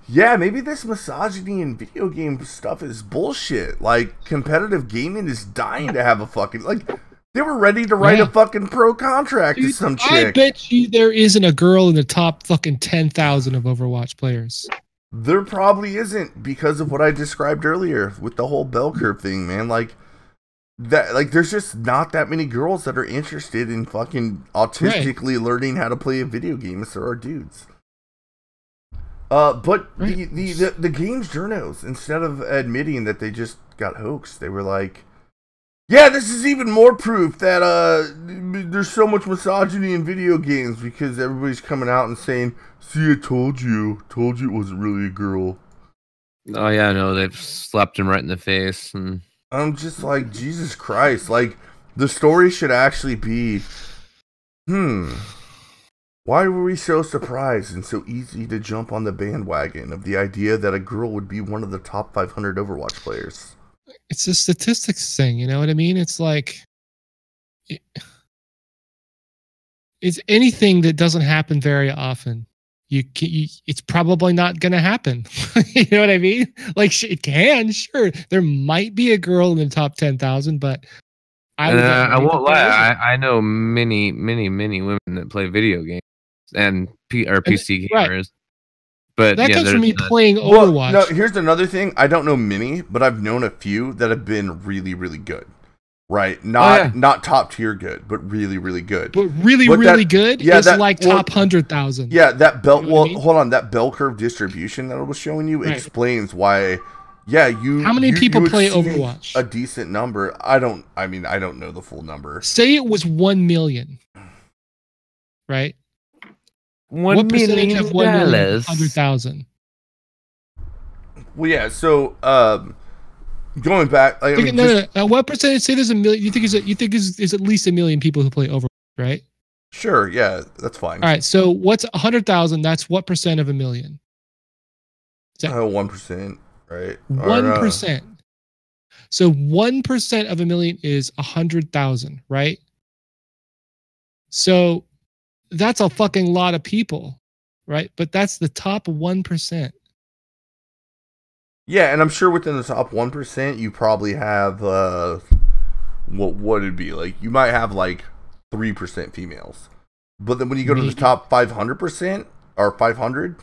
yeah, maybe this misogyny and video game stuff is bullshit. Like, competitive gaming is dying to have a fucking, like, they were ready to write a fucking pro contract to some chick. I bet you there isn't a girl in the top fucking 10,000 of Overwatch players. There probably isn't, because of what I described earlier with the whole bell curve thing, man. Like that, like there's just not that many girls that are interested in fucking autistically learning how to play a video game as there are dudes. But the games journos, instead of admitting that they just got hoaxed, they were like, yeah, this is even more proof that there's so much misogyny in video games, because everybody's coming out and saying, see, I told you it wasn't really a girl. Oh yeah, no, they've slapped him right in the face. And I'm just like, Jesus Christ, like, the story should actually be, why were we so surprised and so easy to jump on the bandwagon of the idea that a girl would be one of the top 500 Overwatch players? It's a statistics thing, you know what I mean? It's like, It's anything that doesn't happen very often. It's probably not going to happen. You know what I mean? Like it can, sure. There might be a girl in the top 10,000, but I won't lie. I know many women that play video games and PC gamers. Right. But that comes from me playing Overwatch. No, here's another thing. I don't know many, but I've known a few that have been really, really good. Right, not top tier good, but really, really good. But really good is like top 100,000. Yeah, that bell. You know I mean? Hold on, that bell curve distribution that I was showing you explains why. Yeah, How many people play Overwatch? A decent number. I don't know the full number. Say it was 1 million. Right. What percentage of 1 million? 100,000. Well, yeah. So, going back, what percentage? Say there's a million. You think is at least 1 million people who play Overwatch, right? Sure. Yeah, that's fine. All right. So what's 100,000? That's what percent of 1 million? 1%, right? 1%. So 1% of 1 million is 100,000, right? So that's a fucking lot of people, right? But that's the top 1%. Yeah, and I'm sure within the top 1%, you probably have what would it be like? You might have like 3% females, but then when you go to the top 500% or 500,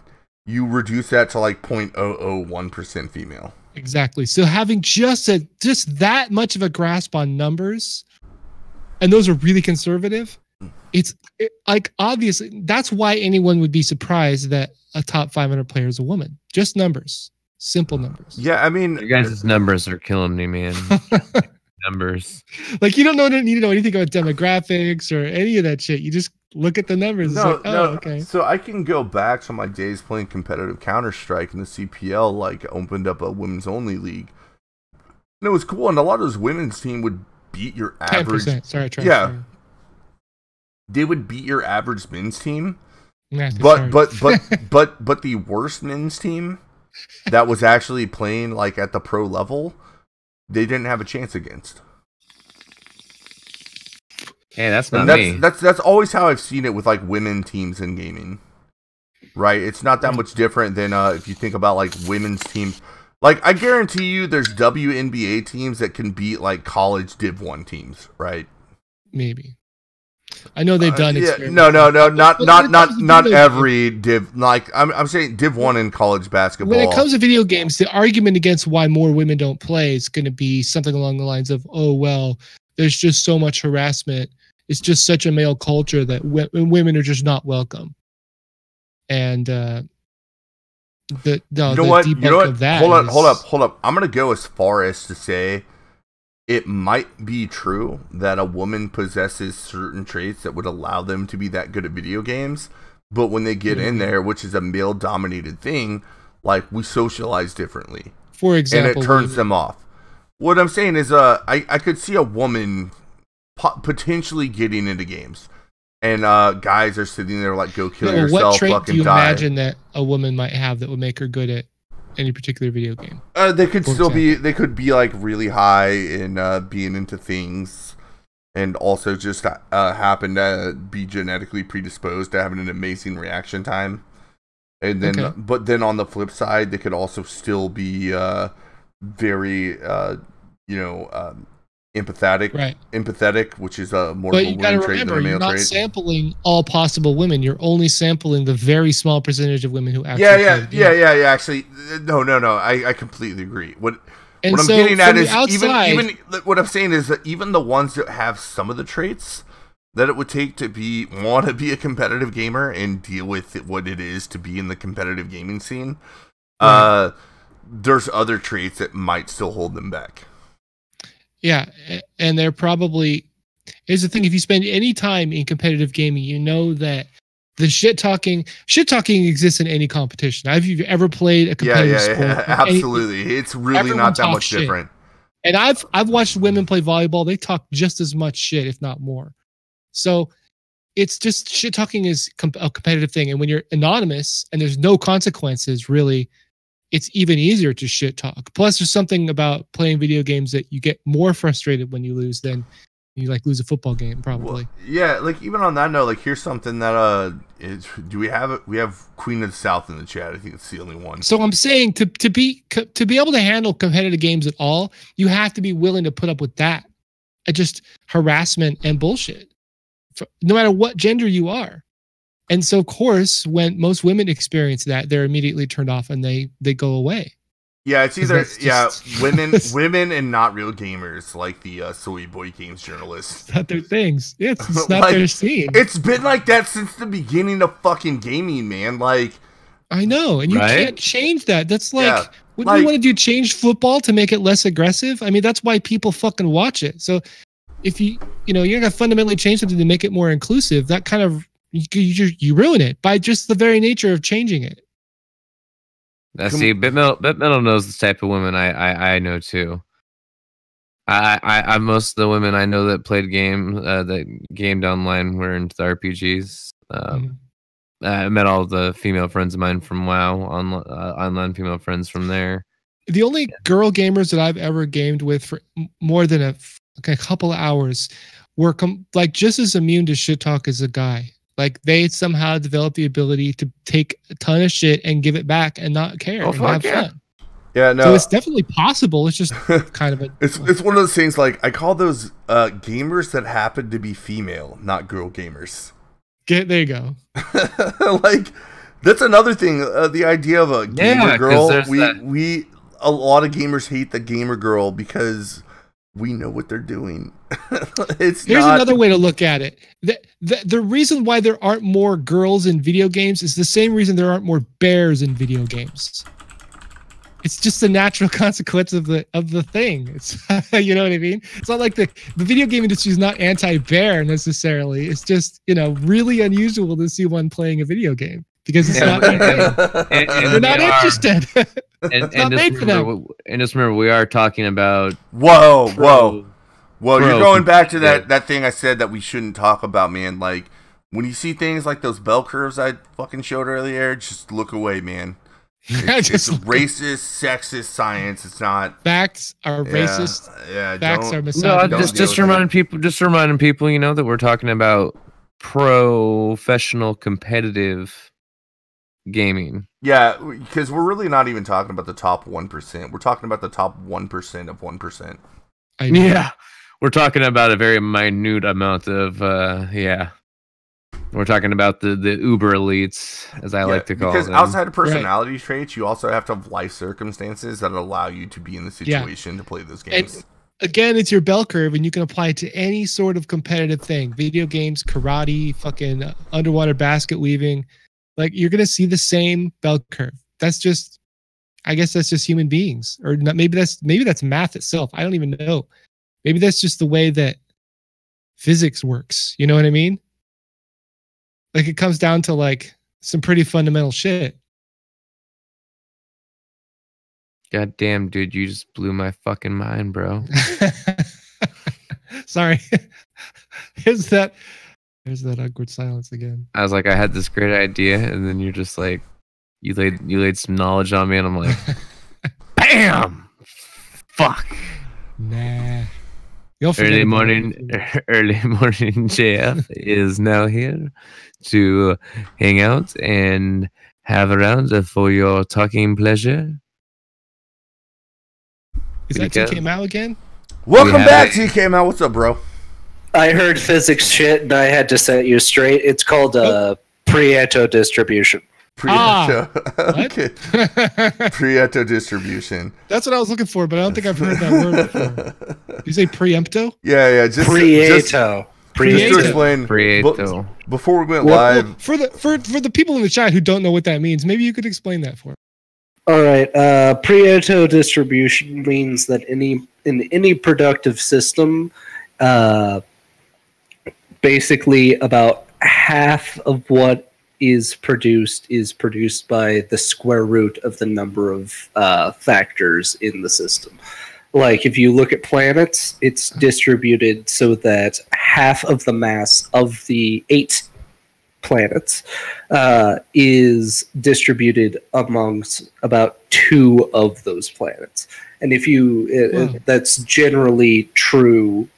you reduce that to like 0.001% female. Exactly. So having just that much of a grasp on numbers, and those are really conservative. Like obviously that's why anyone would be surprised that a top 500 player is a woman. Just numbers. Simple numbers. Yeah, I mean, you guys' numbers are killing me, man. Numbers. Like you don't need to know anything about demographics or any of that shit. You just look at the numbers. No, it's like, okay. So I can go back to my days playing competitive Counter-Strike, and the CPL like opened up a women's only league. And it was cool, and a lot of those women's team would beat your average. 10%. Sorry, yeah. They would beat your average men's team. Yeah, but the worst men's team that was actually playing like at the pro level, they didn't have a chance against. Hey, that's not me. That's always how I've seen it with like women teams in gaming. Right? It's not that much different than if you think about like women's teams. Like I guarantee you there's WNBA teams that can beat like college Div 1 teams, right? Maybe. I know they've done it. No, not every Div. Like I'm saying, Div 1 in college basketball. When it comes to video games, the argument against why more women don't play is going to be something along the lines of, "Oh well, there's just so much harassment. It's just such a male culture that women are just not welcome." And you know what? Hold up. I'm gonna go as far as to say, it might be true that a woman possesses certain traits that would allow them to be that good at video games, but when they get in there, which is a male-dominated thing, like we socialize differently. For example, and it turns them off. What I'm saying is, I could see a woman potentially getting into games, and guys are sitting there like, "Go kill yourself, what trait fucking do you die." imagine that a woman might have that would make her good at any particular video game? They could they could be like really high in being into things, and also just happen to be genetically predisposed to having an amazing reaction time. And then, but then on the flip side, they could also still be very, empathetic. Right. Empathetic, which is a more. But you got to remember, you're not sampling all possible women. You're only sampling the very small percentage of women who actually. Yeah. Actually, no. I completely agree. What I'm getting at is even what I'm saying is that even the ones that have some of the traits that it would take to want to be a competitive gamer and deal with what it is to be in the competitive gaming scene, there's other traits that might still hold them back. Yeah, and they're probably. Here's the thing: if you spend any time in competitive gaming, you know that the shit talking exists in any competition. Have you ever played a competitive sport? Yeah, absolutely. It's really not that much different. And I've watched women play volleyball. They talk just as much shit, if not more. So it's just shit talking is a competitive thing. And when you're anonymous and there's no consequences, really, it's even easier to shit talk. Plus, there's something about playing video games that you get more frustrated when you lose than You like lose a football game probably. Well, yeah, like even on that note, like here's something that do we have it? We have Queen of the South in the chat. I think it's the only one. So I'm saying to be able to handle competitive games at all, you have to be willing to put up with that, just harassment and bullshit, no matter what gender you are. And so of course, when most women experience that, they're immediately turned off and they go away. Yeah, it's either women and not real gamers, like the Soy Boy Games journalists. It's not their things. It's not their scene. It's been like that since the beginning of fucking gaming, man. Like, I know, and you can't change that. That's like, what do you want to do? Change football to make it less aggressive? I mean, that's why people fucking watch it. So, if you're gonna fundamentally change something to make it more inclusive, that kind of you ruin it by just the very nature of changing it. See, BitMetal knows the type of women I know too. I most of the women I know that played that gamed online were into the RPGs. I met all the female friends of mine from WoW, online female friends from there. The only girl gamers that I've ever gamed with for more than a couple of hours were like just as immune to shit talk as a guy. Like they somehow developed the ability to take a ton of shit and give it back and not care and have fun. Yeah, no. So it's definitely possible. It's just kind of it's one of those things. Like I call those gamers that happen to be female, not girl gamers. There you go. Like that's another thing. The idea of a gamer girl. We a lot of gamers hate the gamer girl because we know what they're doing. Here's another way to look at it. The reason why there aren't more girls in video games is the same reason there aren't more bears in video games. It's just the natural consequence of the thing. It's you know what I mean? It's not like the video game industry is not anti-bear necessarily. It's just, really unusual to see one playing a video game because it's not they're not interested. And just remember, we are talking about whoa. You're going back to that thing I said that we shouldn't talk about, man. Like when you see things like those bell curves I fucking showed earlier, just look away, man. It's racist, sexist science. It's not. Facts are racist. Yeah, facts are misogynist. No, just reminding people, that we're talking about professional competitive gaming. Yeah, because we're really not even talking about the top 1%. We're talking about the top 1% of 1%. Yeah, we're talking about a very minute amount of We're talking about the uber elites, as I like to call them. Because outside of personality traits, you also have to have life circumstances that allow you to be in the situation to play those games. And again, it's your bell curve, and you can apply it to any sort of competitive thing. Video games, karate, fucking underwater basket weaving. Like, you're going to see the same bell curve. That's just, I guess that's just human beings. Or not, maybe that's math itself. I don't even know. Maybe that's just the way that physics works. You know what I mean? Like, it comes down to like some pretty fundamental shit. God damn, dude, you just blew my fucking mind, bro. Sorry. Here's that awkward silence again. I was like, I had this great idea, and then you're just like, you laid some knowledge on me, and I'm like, bam! Fuck. Nah. Early morning JF is now here to hang out and have a round for your talking pleasure. Is that TK Mao again? Welcome back, TK Mao. What's up, bro? I heard physics shit and I had to set you straight. It's called Pareto distribution. Pareto. Okay. Pareto distribution. That's what I was looking for, but I don't think I've heard that word before. You say preempto? Yeah. Just Pareto. Just to explain, Pareto. Before we went live, for the people in the chat who don't know what that means, maybe you could explain that for me. All right. Pareto distribution means that in any productive system, basically about half of what is produced by the square root of the number of factors in the system. Like, if you look at planets, it's distributed so that half of the mass of the 8 planets is distributed amongst about 2 of those planets. And if you that's generally true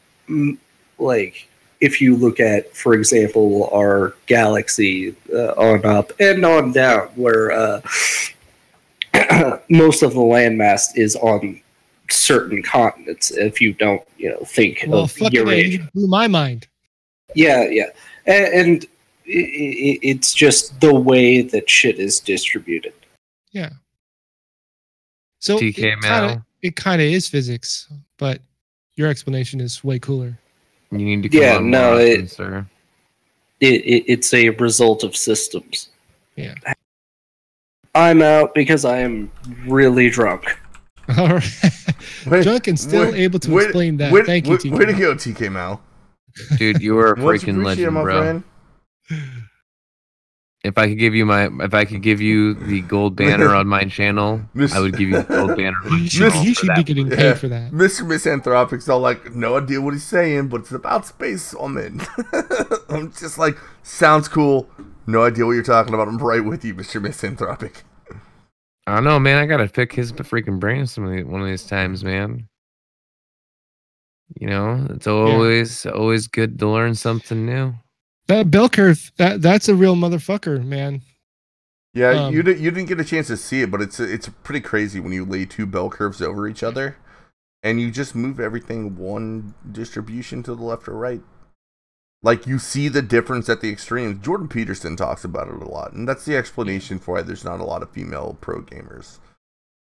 like if you look at, for example, our galaxy on up and on down, where most of the landmass is on certain continents. If you don't, think of Eurasia, you blew my mind. Yeah, and it's just the way that shit is distributed. Yeah. So it kind of is physics, but your explanation is way cooler. You need to come on more often, sir. It's a result of systems. Yeah. I'm out because I am really drunk. All right. Drunk and still able to explain that. Thank you, TK. Way to go, TK Mal. Dude, you were a freaking legend, bro. Friend. If I could give you the gold banner on my channel, I would give you the gold banner on my channel. He should be getting paid for that. Mr. Misanthropic's all like, no idea what he's saying, but it's about space woman. I'm just like, sounds cool. No idea what you're talking about. I'm right with you, Mr. Misanthropic. I don't know, man. I gotta pick his freaking brain one of these times, man. It's always good to learn something new. That bell curve, that's a real motherfucker, man. Yeah, you didn't get a chance to see it, but it's pretty crazy when you lay two bell curves over each other, and you just move everything one distribution to the left or right. Like, you see the difference at the extremes. Jordan Peterson talks about it a lot, and that's the explanation for why there's not a lot of female pro gamers.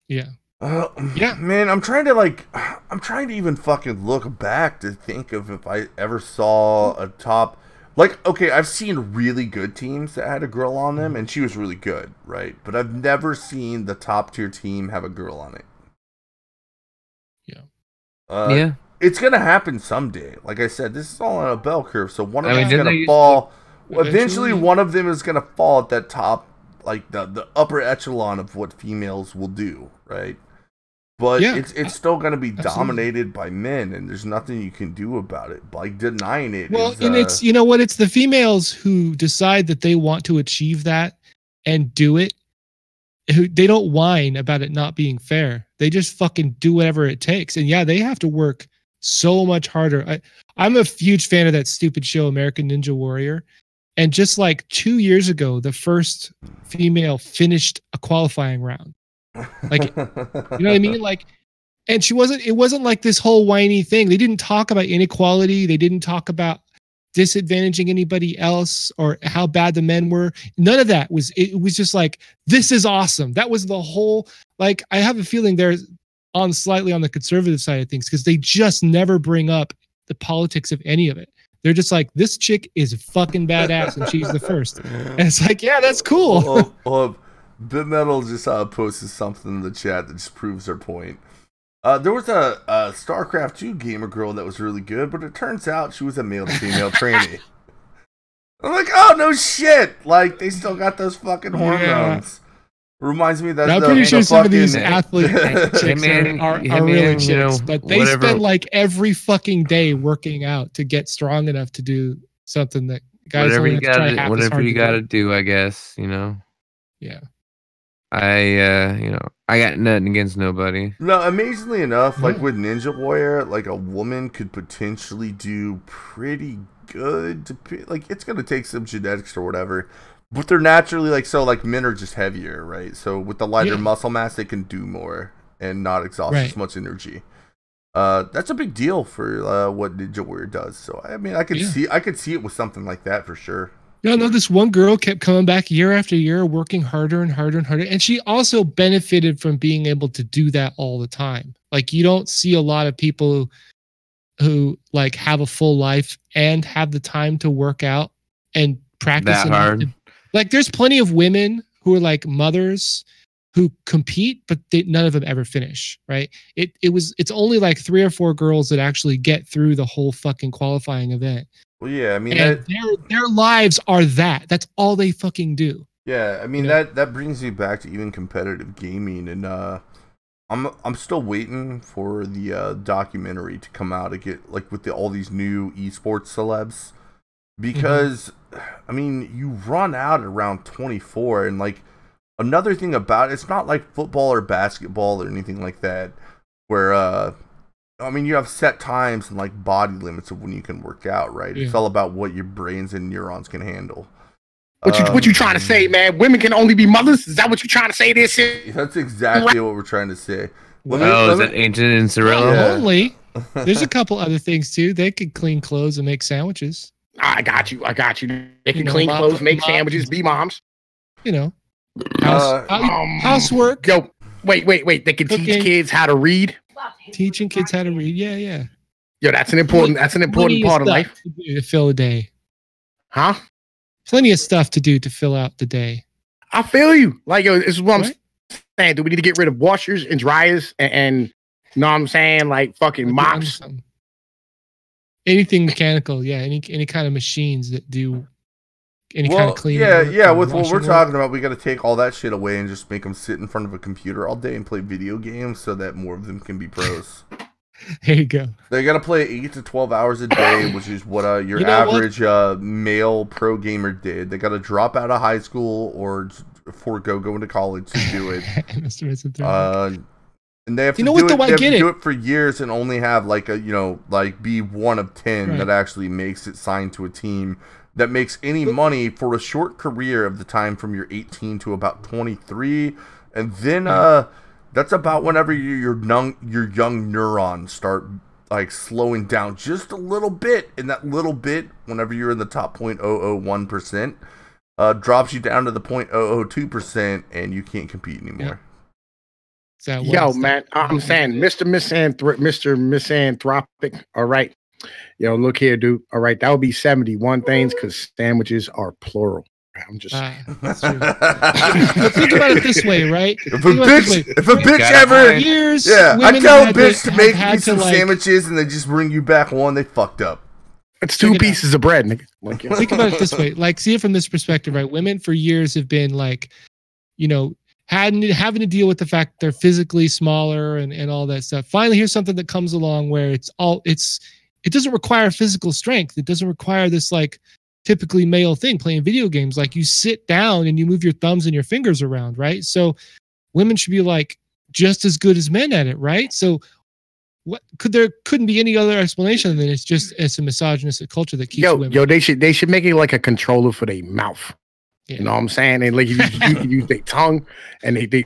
Yeah. Yeah, man, I'm trying to even fucking look back to think of if I ever saw a top. Like, okay, I've seen really good teams that had a girl on them, and she was really good, right? But I've never seen the top tier team have a girl on it. Yeah. Yeah. It's going to happen someday. Like I said, this is all on a bell curve, so one of them is going to fall. Eventually, one of them is going to fall at that top, like the upper echelon of what females will do, right? But it's still going to be dominated by men, and there's nothing you can do about it. Like, denying it. Well, and it's, it's the females who decide that they want to achieve that and do it. They don't whine about it not being fair. They just fucking do whatever it takes. And yeah, they have to work so much harder. I'm a huge fan of that stupid show, American Ninja Warrior. And just like 2 years ago, the first female finished a qualifying round. Like, you know what I mean? Like, and it wasn't like this whole whiny thing. They didn't talk about inequality. They didn't talk about disadvantaging anybody else or how bad the men were. None of that it was just like, this is awesome. That was the whole, like, I have a feeling they're slightly on the conservative side of things because they just never bring up the politics of any of it. They're just like, this chick is fucking badass and she's the first. And it's like, yeah, that's cool. Bit Metal just posted something in the chat that just proves her point. There was a StarCraft 2 gamer girl that was really good, but it turns out she was a male to female trainee. I'm like, oh no shit! Like, they still got those fucking hormones. Reminds me that I'm pretty sure some of these athlete chicks are really chicks, but they spend like every fucking day working out to get strong enough to do something that guys whatever you gotta do, I guess. Yeah. I got nothing against nobody. No, amazingly enough, like with Ninja Warrior, like a woman could potentially do pretty good. Like, it's gonna take some genetics or whatever, but they're naturally like men are just heavier, right? So with the lighter muscle mass, they can do more and not exhaust as much energy. That's a big deal for what Ninja Warrior does. So I mean, I could see it with something like that for sure. No, this one girl kept coming back year after year, working harder and harder and harder. And she also benefited from being able to do that all the time. Like, you don't see a lot of people who like have a full life and have the time to work out and practice that hard. Like, there's plenty of women who are like mothers who compete, but none of them ever finish, right? It's only like 3 or 4 girls that actually get through the whole fucking qualifying event. Well, yeah, I mean, their lives are that. That's all they fucking do. Yeah, I mean, that brings me back to even competitive gaming, and I'm still waiting for the documentary to come out to get like with all these new esports celebs, because I mean, you run out around 24, and like another thing about it's not like football or basketball or anything like that, where I mean, you have set times and like body limits of when you can work out, right? Yeah. It's all about what your brains and neurons can handle. What you trying to say, man? Women can only be mothers? Is that what you trying to say? This shit? That's exactly what we're trying to say. Is that ancient in Cirillo? Not only. There's a couple other things too. They could clean clothes and make sandwiches. I got you. They can clean clothes, make sandwiches, be moms. You know, housework. Yo, wait. They can teach kids how to read. Teaching kids how to read. Yeah. Yo, that's an important part of life. To fill a day. Huh? Plenty of stuff to do to fill out the day. I feel you. Like, yo, this is what I'm saying. Do we need to get rid of washers and dryers and you know what I'm saying? Like fucking mops. Anything mechanical, yeah. Any kind of machines that do any kind of cleaning. Yeah. With what we're talking about, we got to take all that shit away and just make them sit in front of a computer all day and play video games so that more of them can be pros. There you go. They got to play 8 to 12 hours a day, which is what your average male pro gamer did. They got to drop out of high school or forego going to college to do it. And they have to do it for years and only have be one of 10 that actually makes it signed to a team that makes any money for a short career of the time from your 18 to about 23, and then that's about whenever your young neurons start like slowing down just a little bit, and that little bit, whenever you're in the top 0.001%, drops you down to the 0.002%, and you can't compete anymore. Yo, man, I'm saying, Mr. Misanthropic. All right, yo, look here, dude. All right, that would be 71 things because sandwiches are plural. I'm just. That's true. But think about it this way, right? If a bitch ever, I tell a bitch to make me some sandwiches and they just bring you back one, they fucked up. It's 2 pieces of bread, nigga. Think about it this way, like, see it from this perspective, right? Women for years have been like, having to deal with the fact they're physically smaller and all that stuff. Finally, here's something that comes along where it doesn't require physical strength. It doesn't require this like typically male thing, playing video games. Like, you sit down and you move your thumbs and your fingers around, right? So women should be like just as good as men at it, right? So there couldn't be any other explanation than it's a misogynistic culture that keeps women. Yo, they should make it like a controller for their mouth. Yeah. You know what I'm saying? And like you can use their tongue and they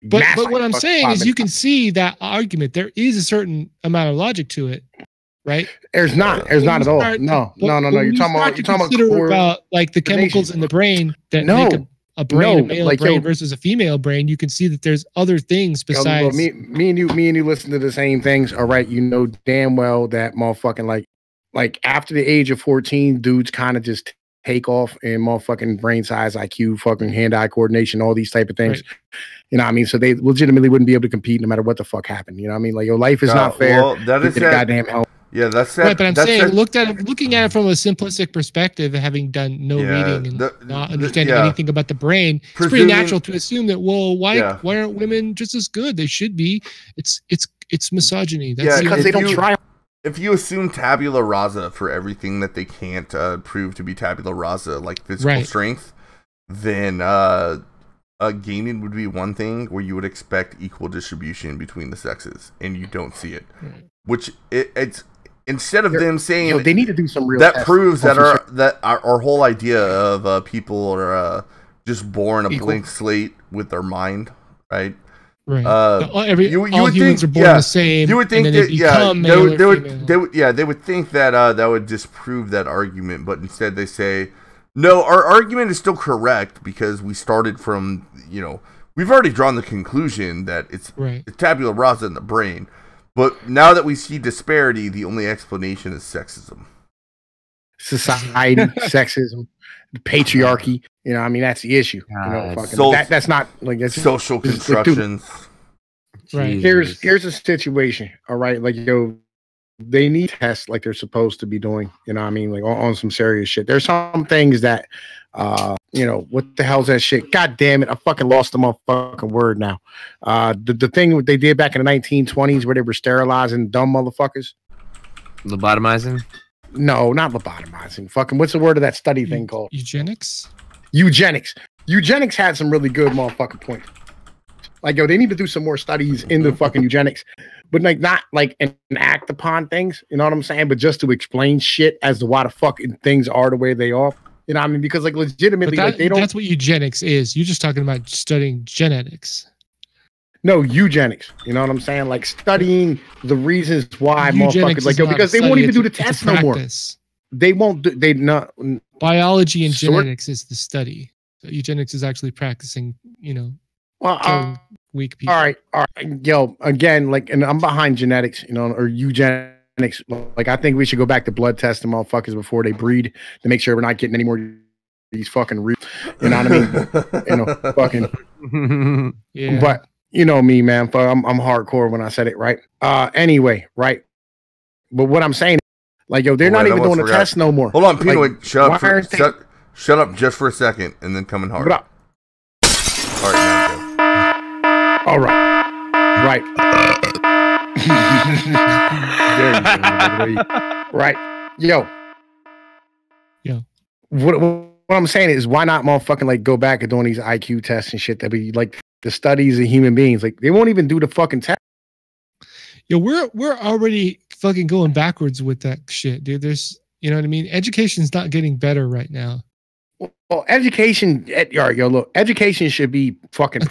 But what I'm saying is you can see that argument. There is a certain amount of logic to it, right? There's not at all. No. You're talking about like the chemicals in the brain that make a brain, a male brain versus a female brain. You can see that there's other things besides. Me and you listen to the same things. All right, you know damn well that motherfucking like after the age of 14, dudes kind of just take off in motherfucking brain size, IQ, fucking hand-eye coordination, all these type of things. Right. You know what I mean? So they legitimately wouldn't be able to compete no matter what the fuck happened. You know what I mean? Like, your life is not fair. Well, that is goddamn hell. Yeah, that's that. Right, but I'm saying, looking at it from a simplistic perspective, having done no reading and not understanding anything about the brain, it's pretty natural to assume that, well, why aren't women just as good? They should be. It's misogyny. That's because they don't try. If you assume tabula rasa for everything that they can't prove to be tabula rasa, like physical strength, then gaming would be one thing where you would expect equal distribution between the sexes, and you don't see it. Right. Which it's instead of them saying they need to do some real that proves that our whole idea of people are just born a blank slate with their mind, right? Right. All humans are born the same. You would think that they would think that that would disprove that argument, but instead they say, no, our argument is still correct because we started from we've already drawn the conclusion that it's tabula rasa in the brain, but now that we see disparity, the only explanation is sexism, society, sexism, patriarchy. You know, I mean, that's the issue. That's not like that's social constructions. Right. Here's a situation. All right, like they need tests like they're supposed to be doing. You know what I mean? Like on some serious shit. There's some things that what the hell's that shit? God damn it. I fucking lost the motherfucking word now. The thing they did back in the 1920s where they were sterilizing dumb motherfuckers. Lobotomizing? No, not lobotomizing. Fucking what's the word of that study thing called? Eugenics? Eugenics had some really good motherfucking points. Like, they need to do some more studies in the fucking eugenics. but like not like enact upon things, you know what I'm saying? But just to explain shit as to why the fucking things are the way they are. You know what I mean? Because like legitimately, like they don't. That's what eugenics is. You're just talking about studying genetics. No, eugenics. You know what I'm saying? Like studying the reasons why motherfuckers like because they won't even do the test no more. They won't do they not biology and genetics is the study. So eugenics is actually practicing, you know, killing weak people. All right. Yo, again, like, and I'm behind genetics, you know, or eugenics. Like, I think we should go back to blood testing motherfuckers before they breed to make sure we're not getting any more these fucking you know what I mean? You know, fucking yeah. But you know me, man. I'm hardcore when I said it, right? Anyway, right. But what I'm saying, like, yo, they're not even doing the test no more. Hold on, Pino, like, shut up. Shut up just for a second, and then come in hard. All right, now go. All right. Right. There you go. Right. Yo. What I'm saying is, why not motherfucking like go back and doing these IQ tests and shit that be like the studies of human beings? Like they won't even do the fucking test. Yo, we're already fucking going backwards with that shit, dude. There's, you know what I mean? Education's not getting better right now. Well, education, look, education should be fucking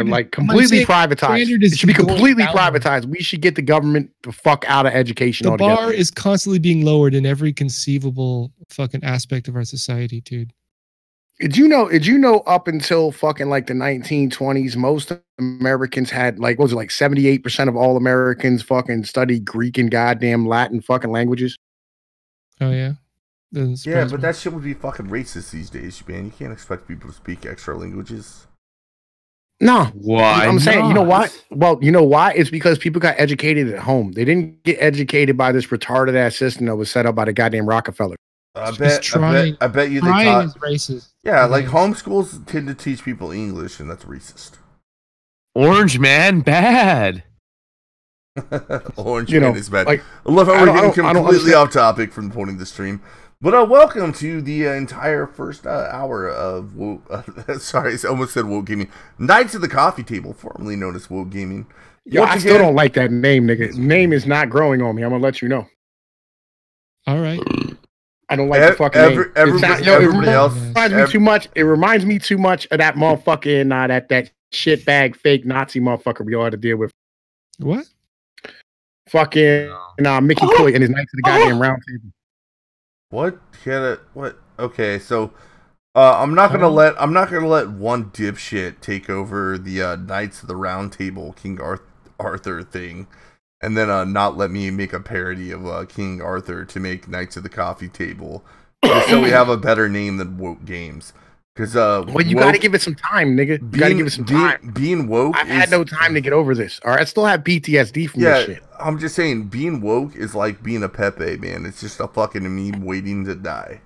like completely privatized. It should be completely privatized. We should get the government the fuck out of education altogether. The bar is constantly being lowered in every conceivable fucking aspect of our society, dude. Did you know up until fucking like the 1920s, most Americans had like, what was it, like 78% of all Americans fucking studied Greek and goddamn Latin fucking languages? Oh, yeah. Yeah, but that shit would be fucking racist these days, man. You can't expect people to speak extra languages. No. Why I'm saying, not? you know why? Well, you know why? It's because people got educated at home. They didn't get educated by this retarded ass system that was set up by the goddamn Rockefeller. I bet you they taught. Is racist. Yeah, like homeschools tend to teach people English, and that's racist. Orange man, bad. Orange man is bad. Like, I love how we're getting completely off topic from the point of the stream. But welcome to the entire first hour of sorry, I almost said Woke Gaming. Knights of the Coffee Table, formerly known as Woke Gaming. Yo, I still don't like that name, nigga. Name is not growing on me. I'm gonna let you know. All right. I don't like the fucking name. It reminds me too much of that motherfucking that shitbag fake Nazi motherfucker we all had to deal with. What? Fucking Mickey Coy and his Knights of the goddamn round table. What? What? Okay, so I'm not gonna let one dipshit take over the Knights of the Round Table King Arthur thing, and then not let me make a parody of King Arthur to make Knights of the Coffee Table, just so we have a better name than Woke Games. Because well, you got to give it some time, nigga. You got to give it some time. Being woke, I've had no time to get over this. All right, I still have PTSD from this shit. I'm just saying, being woke is like being a Pepe, man. It's just a fucking meme waiting to die.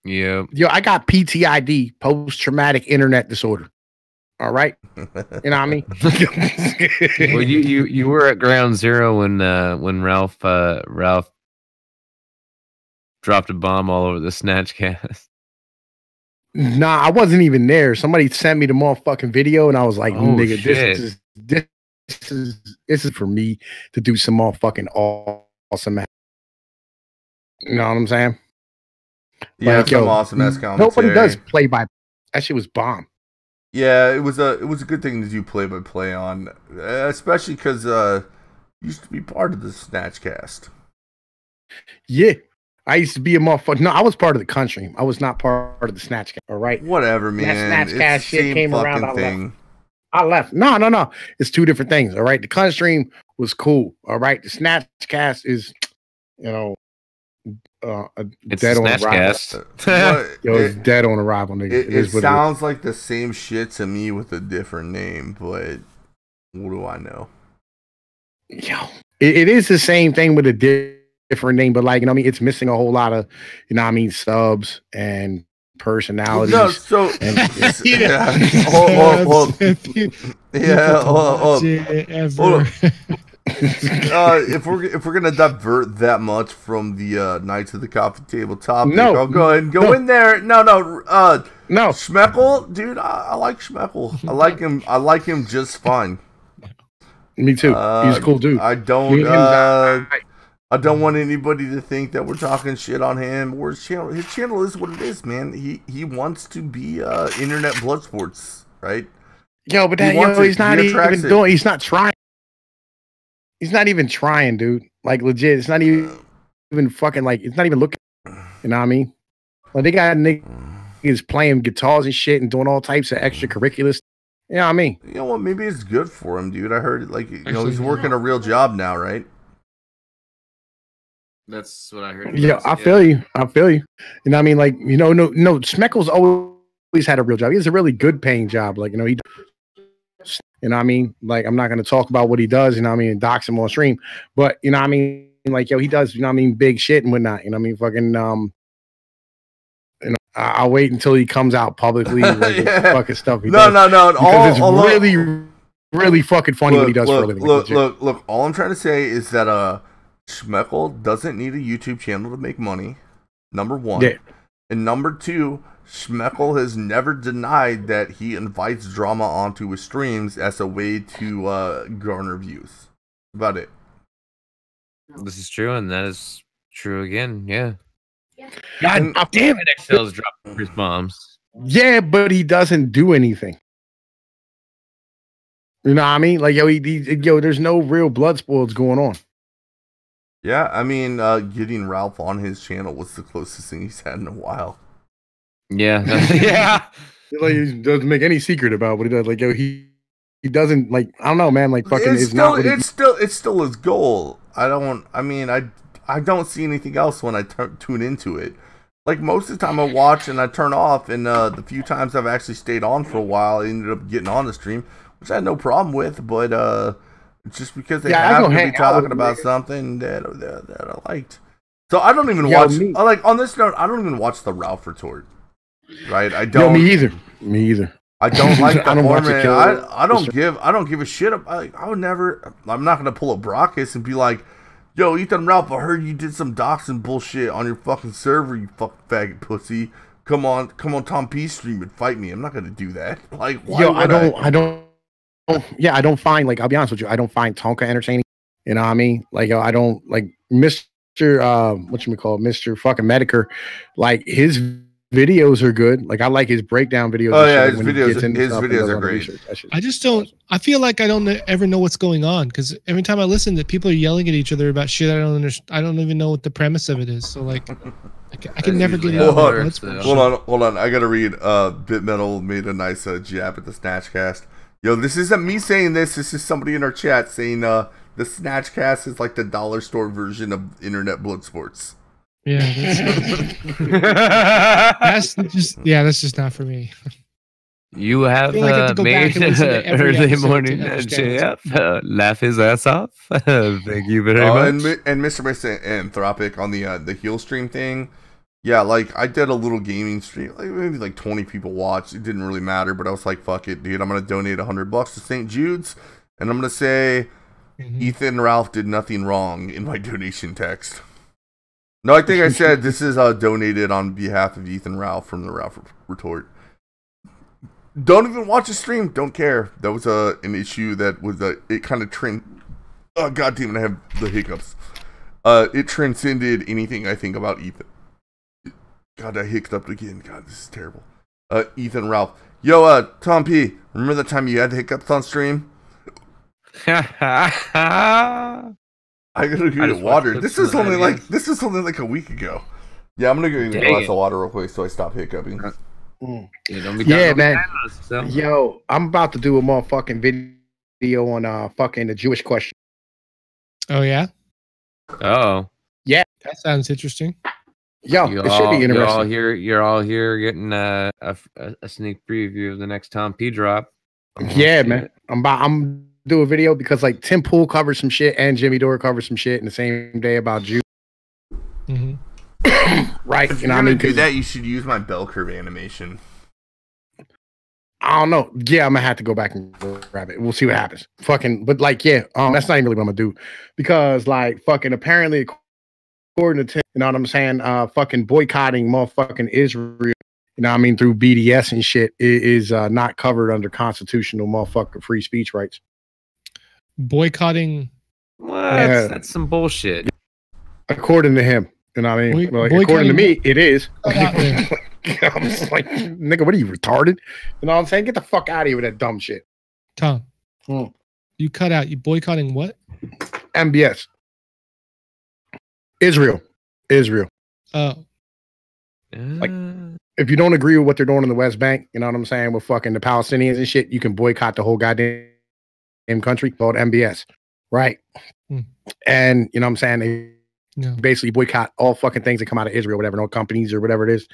Yeah. Yo, I got PTID, post-traumatic internet disorder. All right, you know what I mean. Well, you were at Ground Zero when Ralph dropped a bomb all over the Snatchcast. Nah, I wasn't even there. Somebody sent me the motherfucking video, and I was like, "Nigga, this is for me to do some motherfucking awesome." You know what I'm saying? Yeah, like, some awesome ass commentary. Nobody does play by. That shit was bomb. Yeah, it was a good thing to do play by play on, especially because used to be part of the Snatchcast. Yeah. I used to be a motherfucker. No, I was part of the country. I was not part of the Snatchcast. All right. Whatever, man. That Snatchcast shit came around. I left. No. It's two different things. All right. The country was cool. All right. The Snatchcast is, you know, it's dead on arrival. It's dead on arrival, nigga. It sounds like the same shit to me with a different name, but what do I know? Yo, it is the same thing with a different name, but like, you know what I mean, it's missing a whole lot of, you know what I mean, subs and personalities. No, so if we're gonna divert that much from the Knights of the Coffee Table topic, I'll go ahead and go in there. No, Schmeckle, dude, I like Schmeckle. I like him just fine. Me too. He's a cool dude. I don't want anybody to think that we're talking shit on him or his channel. His channel is what it is, man. He wants to be internet blood sports, right? Yo, but that, he's not even doing. He's not trying. He's not even trying, dude. Like legit, it's not even fucking like. It's not even looking. You know what I mean? Like they got niggas playing guitars and shit and doing all types of extracurriculars. You know what I mean? You know what? Maybe it's good for him, dude. I heard like he's working a real job now, right? That's what I heard. Yeah, I feel you. I feel you. You know what I mean? Like, no, Schmeckel's always had a real job. He has a really good paying job. Like, he you know what I mean? Like, I'm not going to talk about what he does, you know what I mean, and dox him on stream. But, you know what I mean? Like, he does, you know what I mean, big shit and whatnot. You know what I mean? Fucking, I'll wait until he comes out publicly like fucking stuff. No. Because it's really, really fucking funny what he does for a living. Look, all I'm trying to say is that Schmeckel doesn't need a YouTube channel to make money. Number one. Yeah. And number two, Schmeckel has never denied that he invites drama onto his streams as a way to garner views. About it. This is true, and that is true again. Yeah. God damn it! Excel's dropping his bombs. Yeah, but he doesn't do anything. You know what I mean? Like, there's no real blood sports going on. Yeah, I mean, getting Ralph on his channel was the closest thing he's had in a while. Yeah, yeah. Like, he doesn't make any secret about what he does. Like, he doesn't, like, I don't know, man. Like, fucking, it's still his goal. I don't see anything else when I tune into it. Like, most of the time I watch and I turn off, and the few times I've actually stayed on for a while, I ended up getting on the stream, which I had no problem with, but just because they happen to be talking about something that I liked. So I don't even watch, like, on this note, I don't even watch the Ralph retort. Right? I don't. Me either. I don't like the format. I don't give a shit. I would never. I'm not gonna pull a Brockus and be like, "Yo, Ethan Ralph, I heard you did some doxing bullshit on your fucking server, you fucking faggot pussy. Come on, Tom P stream and fight me." I'm not gonna do that. Like, why I don't find, like, I'll be honest with you, I don't find Tonka entertaining. You know what I mean? Like, I don't like Mr. Mr. fucking Medicare. Like, his videos are good. Like, I like his breakdown videos. Oh yeah, his videos are great. I just don't. I feel like I don't ever know what's going on, because every time I listen, that people are yelling at each other about shit I don't understand. I don't even know what the premise of it is. So like, I can never get into it. Hold on. I gotta read. Bitmetal made a nice jab at the Snatchcast. Yo, this isn't me saying this. This is somebody in our chat saying the Snatchcast is like the dollar store version of internet blood sports. Yeah, that's just not for me. You have made early morning JF laugh his ass off. Thank you very much. And Mr. Anthropic on the heel stream thing. Yeah, like, I did a little gaming stream. Like, maybe like 20 people watched. It didn't really matter, but I was like, fuck it, dude. I'm gonna donate $100 to St. Jude's, and I'm gonna say Ethan Ralph did nothing wrong in my donation text. No, I think I said this is donated on behalf of Ethan Ralph from the Ralph Retort. Don't even watch the stream. Don't care. That was an issue that was it kind of trend. Oh, God damn it, I have the hiccups. It transcended anything I think about Ethan. God, I hiccuped again. God, this is terrible. Ethan Ralph. Yo, Tom P, remember the time you had hiccups on stream? I gotta get water. This is only like a week ago. Yeah, I'm gonna go get a glass of water real quick so I stop hiccuping. Yeah, man. Yo, I'm about to do a motherfucking video on fucking the Jewish question. Oh yeah. Oh. Yeah, that sounds interesting. Yo, it should be interesting. You're all here getting a sneak preview of the next Tom P drop. Yeah, man. I'm do a video because, like, Tim Pool covers some shit and Jimmy Dore covers some shit in the same day about Jews. Right? If you're gonna do that, you should use my bell curve animation. I don't know. Yeah, I'm gonna have to go back and grab it. We'll see what happens. Fucking, but like, yeah, that's not even really what I'm gonna do, because, like, fucking, apparently, according to Tim, you know what I'm saying, fucking boycotting motherfucking Israel, you know what I mean, through BDS and shit is not covered under constitutional motherfucking free speech rights. boycotting. What? Yeah. That's some bullshit. According to him. You know what I mean? Like, according to me, it is. I'm just like, nigga, what are you, retarded? You know what I'm saying? Get the fuck out of here with that dumb shit. Tom, you cut out. You boycotting what? MBS. Israel. Oh. Like, if you don't agree with what they're doing in the West Bank, you know what I'm saying, with fucking the Palestinians and shit, you can boycott the whole goddamn country called MBS. Right. And, you know what I'm saying, they basically boycott all fucking things that come out of Israel, whatever, no companies or whatever it is.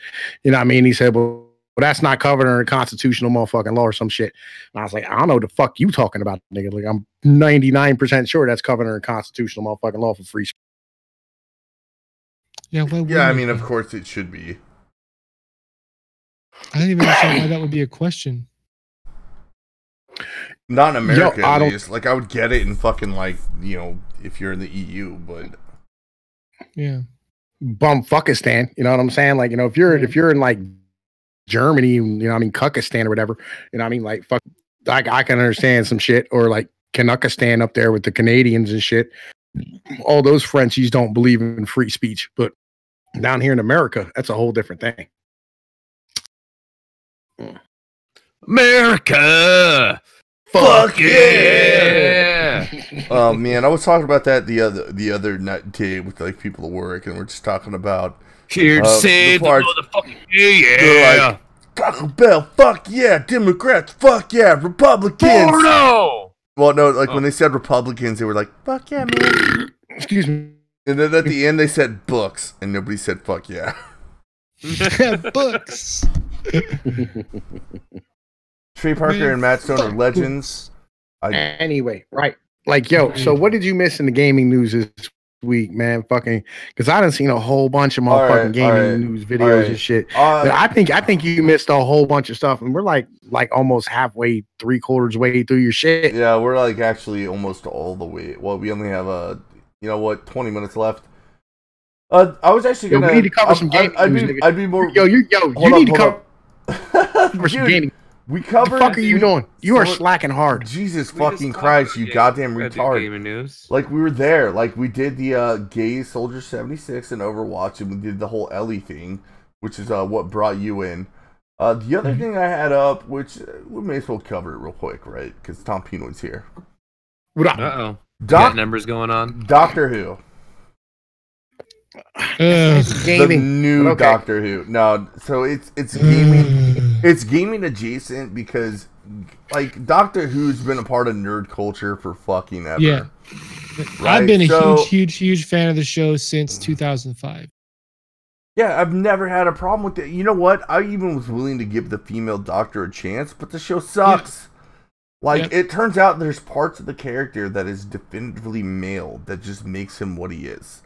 You know what I mean? He said, well, that's not covered under constitutional motherfucking law or some shit. And I was like, I don't know what the fuck you talking about, nigga. Like, I'm 99% sure that's covered under constitutional motherfucking law for free speech. Yeah, I mean, of course it should be. I didn't even understand why that would be a question. Not in America, at least. Like, I would get it in fucking, like, you know, if you're in the EU, but yeah, Bumfuckistan. You know what I'm saying? Like, you know, if you're in like Germany, you know what I mean, Kukistan or whatever, you know what I mean, like, fuck, I can understand some shit, or like Canuckistan up there with the Canadians and shit. All those Frenchies don't believe in free speech, but down here in America, that's a whole different thing. America, fuck yeah! Oh man, I was talking about that the other day with like people at work, and we're just talking about here to say the motherfucking yeah. Like, Taco Bell, fuck yeah! Democrats, fuck yeah! Republicans, Porno! Well, no, like when they said Republicans, they were like, fuck yeah, man. Excuse me. And then at the end, they said books, and nobody said fuck yeah. Books. Trey Parker and Matt Stone are legends. Anyway, right. Like, yo, so what did you miss in the gaming news this week, man? Fucking, because I done seen a whole bunch of motherfucking gaming news videos and shit. I think you missed a whole bunch of stuff, and we're like almost halfway, 3/4 way through your shit. Yeah, we're like actually almost all the way. Well, we only have 20 minutes left. I was actually gonna. We need to cover some gaming news. I'd be more. You need to cover some gaming. We covered. What the fuck are you doing? You are slacking hard. Jesus fucking Christ, you goddamn retard. Gaming news. Like, we were there. Like, we did the Gay Soldier 76 in Overwatch, and we did the whole Ellie thing, which is what brought you in. The other thing I had up, which we may as well cover it real quick, right? Because Tom Pinoy's here. Uh-oh. Got numbers going on. Doctor Who. Gaming. The new Doctor Who. No, so it's gaming. It's gaming adjacent because like Doctor Who's been a part of nerd culture for fucking ever. Yeah. Right? I've been a huge fan of the show since 2005. Yeah, I've never had a problem with it. You know what? I even was willing to give the female Doctor a chance, but the show sucks. Yeah. Like, it turns out there's parts of the character that is definitively male that just makes him what he is.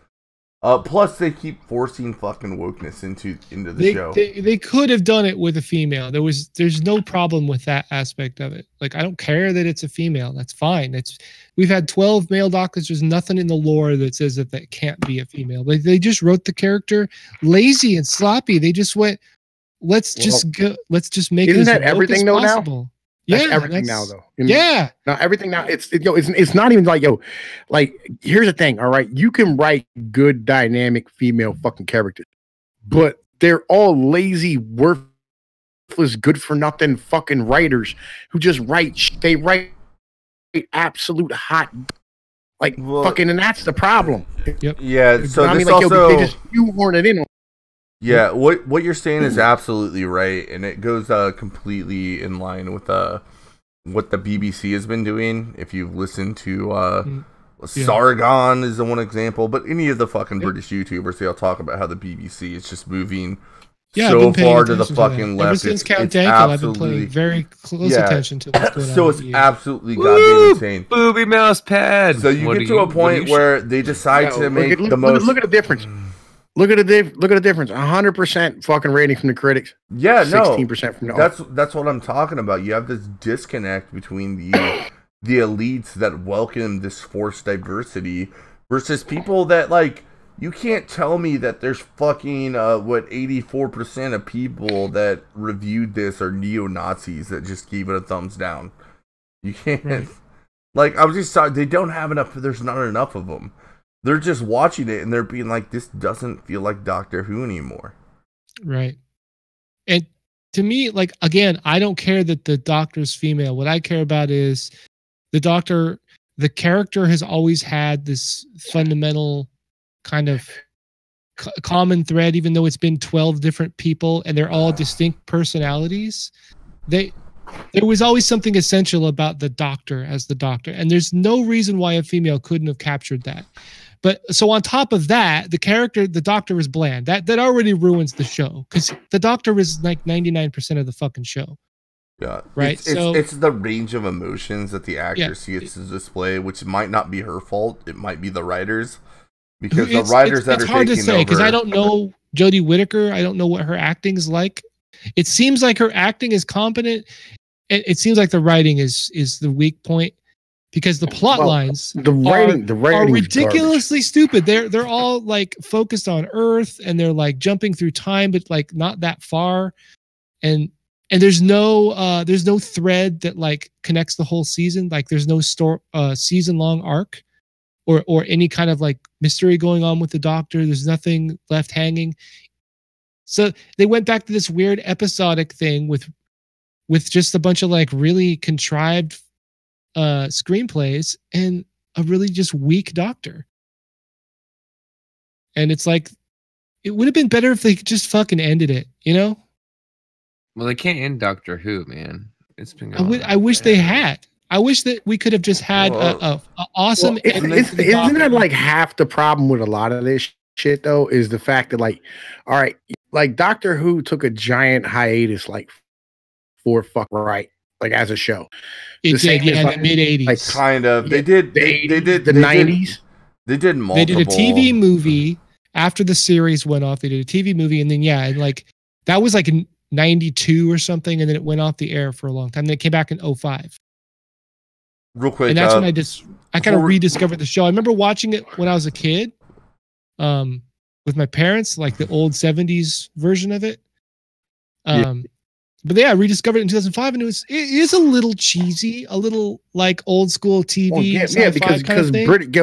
Plus, they keep forcing fucking wokeness into the show. They could have done it with a female. There's no problem with that aspect of it. Like, I don't care that it's a female. That's fine. We've had 12 male doctors. There's nothing in the lore that says that can't be a female. They just wrote the character lazy and sloppy. They just went, let's just make it as woke as possible. Now? That's everything now, though. Yeah. Now everything now. It's not even like like here's the thing. All right, you can write good dynamic female fucking characters, but they're all lazy, worthless, good for nothing fucking writers who just write. They write absolute hot, fucking, and that's the problem. Yep. Yeah. So I this mean, also they just shoehorn it in. Yeah, what you're saying is absolutely right, and it goes completely in line with what the BBC has been doing. If you've listened to Sargon is the one example, but any of the fucking British YouTubers, they'll talk about how the BBC is just moving so far to the fucking left. Ever since Count Danko, I've been paying very close attention to what's going on. So it's absolutely goddamn insane. Booby mouse pad. So you get to a point where they decide to make the most. Look at the difference. Look at the difference. 100% fucking rating from the critics. Yeah, 16% from the that's what I'm talking about. You have this disconnect between the elites that welcome this forced diversity versus people that like you can't tell me that there's fucking 84% of people that reviewed this are neo-Nazis that just gave it a thumbs down. You can't. Like, I was just sorry, they don't have enough. There's not enough of them. They're just watching it and they're being like, this doesn't feel like Doctor Who anymore. Right. And to me, like, again, I don't care that the Doctor's female. What I care about is the Doctor, the character has always had this fundamental kind of common thread, even though it's been 12 different people and they're all distinct personalities. There was always something essential about the Doctor as the Doctor, and there's no reason why a female couldn't have captured that. But so on top of that, the Doctor is bland. That already ruins the show, because the Doctor is like 99% of the fucking show. Yeah, right. It's the range of emotions that the actor gets to display, which might not be her fault. It might be the writers, because the writers that are taking over. It's hard to say because I don't know Jodie Whittaker. I don't know what her acting is like. It seems like her acting is competent. It seems like the writing is the weak point, because the plot lines are ridiculously stupid. They're all like focused on Earth, and they're like jumping through time, but like not that far, and there's no thread that like connects the whole season. Like there's no season long arc or any kind of like mystery going on with the Doctor. There's nothing left hanging. So they went back to this weird episodic thing with just a bunch of like really contrived screenplays and a really just weak Doctor. And it's like, it would have been better if they just fucking ended it, you know? Well, they can't end Doctor Who, man. It's been. I wish they had. I wish that we could have just had a awesome. Isn't that like half the problem with a lot of this shit though? Is the fact that like, all right, like Doctor Who took a giant hiatus like for like as a show. It did, yeah, like, the mid 80s. Like kind of. They did the 90s. They did multiple. They did a TV movie after the series went off. They did a TV movie, and then and like that was like in 92 or something, and then it went off the air for a long time. Then it came back in 05. Real quick, and that's when I kind of rediscovered the show. I remember watching it when I was a kid, with my parents, like the old 70s version of it. But yeah, I rediscovered it in 2005, and it is a little cheesy, a little like old school TV. Well,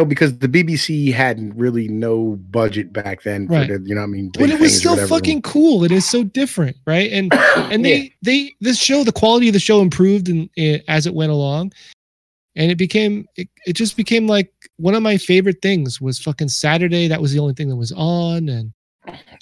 because the BBC had really no budget back then for the, you know what I mean. But it was still fucking cool. It is so different, right? And this show, the quality of the show improved as it went along, and it just became like one of my favorite things was fucking Saturday. That was the only thing that was on, and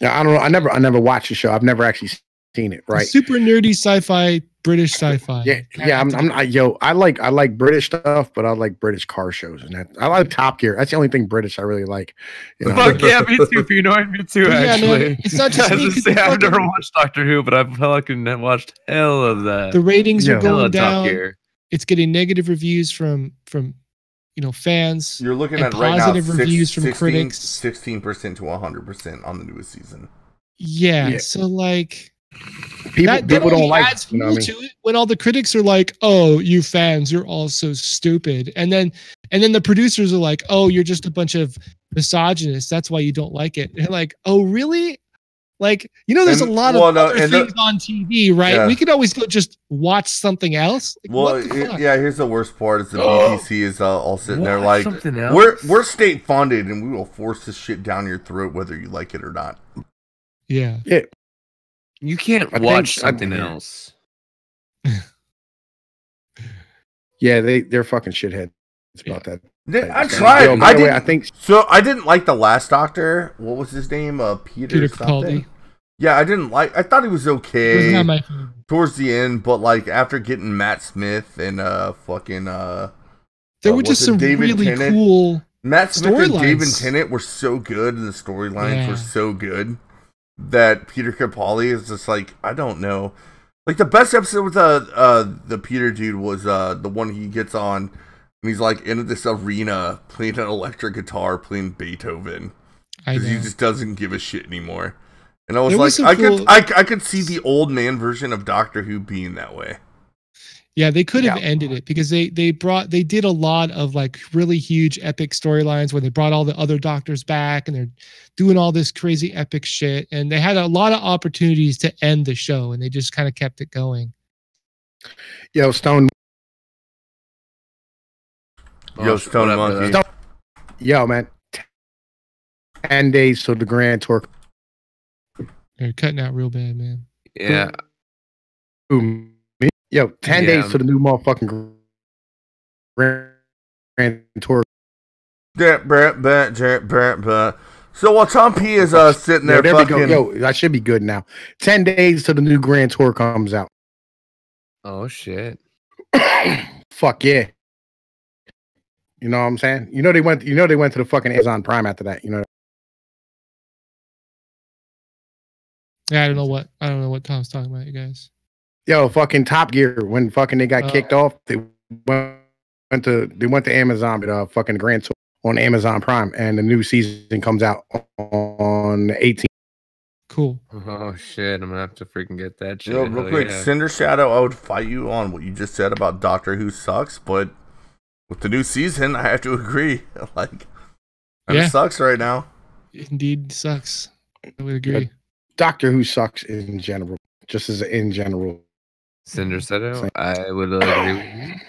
I don't know. I never watched the show. I've never actually seen it, right? Super nerdy sci-fi, British sci-fi. I like British stuff, but I like British car shows, and I like Top Gear. That's the only thing British I really like. You know? Fuck yeah, me too. Pinoy, me too. Actually, man, it's not just me. I've never watched Doctor Who, but I've fucking watched hell of that. The ratings are going down. It's getting negative reviews from fans. You're looking at positive right now, reviews from critics. 16% to 100% on the newest season. Yeah. So like. People don't like it, you know what I mean? When all the critics are like, "Oh, you fans, you're all so stupid," and then the producers are like, "Oh, you're just a bunch of misogynists. That's why you don't like it." And like, "Oh, really?" Like, there's a lot of other things on TV, right? Yeah. We could always go just watch something else. Like, here's the worst part: is the BBC is all sitting there like, "We're state funded, and we will force this shit down your throat whether you like it or not." Yeah. You can't watch something else. Yeah, they're fucking shitheads about that. I tried. I didn't like the last Doctor. What was his name? Peter something. Yeah, I didn't like. I thought he was okay towards the end, but like after getting Matt Smith and there were just some really cool. Matt Smith and David Tennant were so good, and the storylines were so good. That Peter Capaldi is just like, I don't know. Like the best episode with the Peter dude was the one he gets on and he's like in this arena playing an electric guitar, playing Beethoven. Because he just doesn't give a shit anymore. And I was like, I could see the old man version of Doctor Who being that way. Yeah, they could have ended it because they did a lot of like really huge epic storylines where they brought all the other Doctors back and they're doing all this crazy epic shit, and they had a lot of opportunities to end the show and they just kind of kept it going. Yo, Stone. Yo, Stone Monkey. Yo, man. 10 days till the Grand Tour. You're cutting out real bad, man. Yeah. Ooh, me? Yo, 10 days to the new motherfucking Grand Tour. So while Tom P is sitting there, there fucking... we go. Yo, I should be good now. 10 days till the new Grand Tour comes out. Oh shit. Fuck yeah. You know what I'm saying? You know they went to the fucking Amazon Prime after that, you know. Yeah, I don't know what Tom's talking about, you guys. Yo, fucking Top Gear, when fucking they got kicked off, they went to Amazon, but fucking Grand Tour on Amazon Prime, and the new season comes out on the 18th. Cool. Oh shit, I'm gonna have to freaking get that shit. Yo, real quick, Cinder Shadow, I would fight you on what you just said about Doctor Who sucks, but with the new season, I have to agree. Like, it sucks right now. Indeed sucks. I would agree. Doctor Who sucks in general, just as in general. Cinder Shadow, I would agree with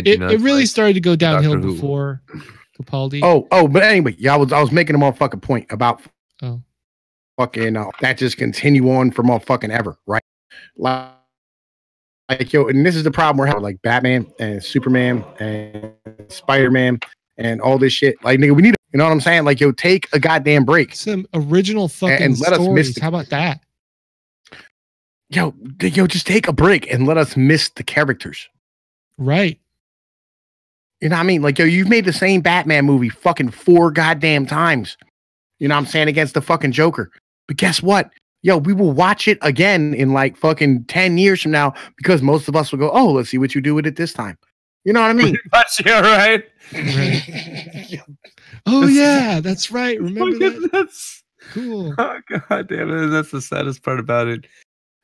you. It really started to go downhill before Capaldi. But anyway, yeah, I was making a motherfucking point about fucking that just continue on for motherfucking ever, right? Like yo, and this is the problem we're having, like Batman and Superman and Spider-Man and all this shit. Like nigga, we need, you know what I'm saying? Like yo, take a goddamn break. Some original fucking and let stories. us miss How about that? Yo, just take a break and let us miss the characters. Right. You know what I mean? Like, yo, you've made the same Batman movie fucking 4 goddamn times. You know what I'm saying? Against the fucking Joker. But guess what? Yo, we will watch it again in like fucking 10 years from now because most of us will go, oh, let's see what you do with it this time. You know what I mean? Yeah, right. Oh, yeah, that's right. Remember that? That's cool. Oh, god damn it. That's the saddest part about it.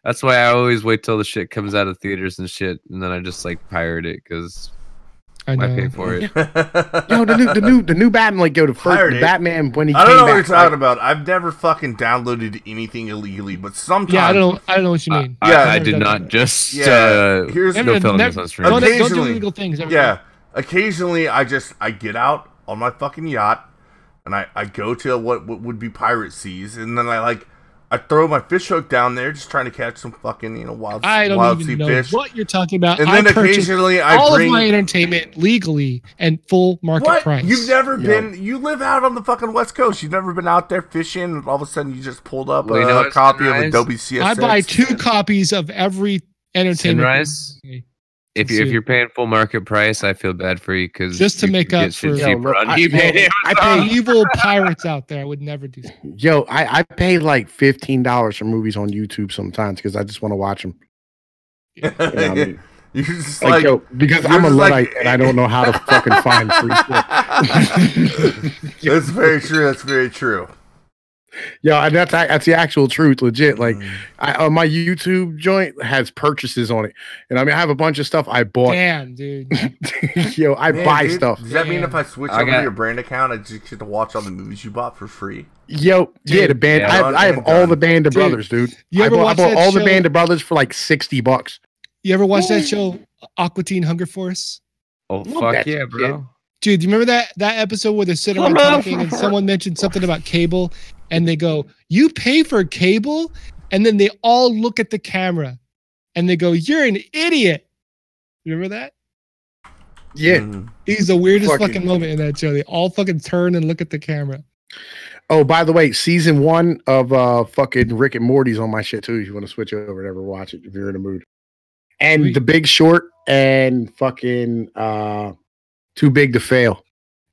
That's why I always wait till the shit comes out of theaters and shit, and then I just like pirate it because I pay for it. Yo, the new Batman, like yo, the Batman when he I don't know what you're back, talking about. I've never fucking downloaded anything illegally, but sometimes I don't know what you mean. I did not just here's no felonies on stream. Don't do illegal things. Occasionally I get out on my fucking yacht and I go to what would be pirate seas, and then I throw my fish hook down there, just trying to catch some fucking wild sea fish. What you're talking about. And then occasionally I bring all of my entertainment legally and full market price. You've never been? You live out on the fucking West Coast. You've never been out there fishing, and all of a sudden you just pulled up a copy of Adobe CS6. I buy 2 copies of every entertainment. Sinrise. If you're paying full market price, I feel bad for you because just to make up for I pay evil pirates out there. I would never do that. Yo, I pay like $15 for movies on YouTube sometimes because I just want to watch them. You know what I mean? You're just yo, because I'm a Luddite and I don't know how to fucking find free shit. That's very true. That's very true. Yo, and that's the actual truth, legit. Like, my YouTube joint has purchases on it, and I mean, I have a bunch of stuff I bought. Damn, dude. Yo, I buy stuff. Does that mean if I switch over to your brand account, I just get to watch all the movies you bought for free? Yo, dude, the band. I have all the Band of Brothers, dude. I bought all the Band of Brothers for like $60. You ever watch that show, Aqua Teen Hunger Force? Oh fuck yeah, bro. Dude, do you remember that episode where they're sitting around talking and someone mentioned something about cable and they go, "You pay for cable?" And then they all look at the camera and they go, "You're an idiot." You remember that? Yeah. He's the weirdest fucking moment in that show. They all fucking turn and look at the camera. Oh, by the way, season 1 of fucking Rick and Morty's on my shit too. If you want to switch over and ever watch it, if you're in the mood. And The Big Short and fucking Too Big to Fail.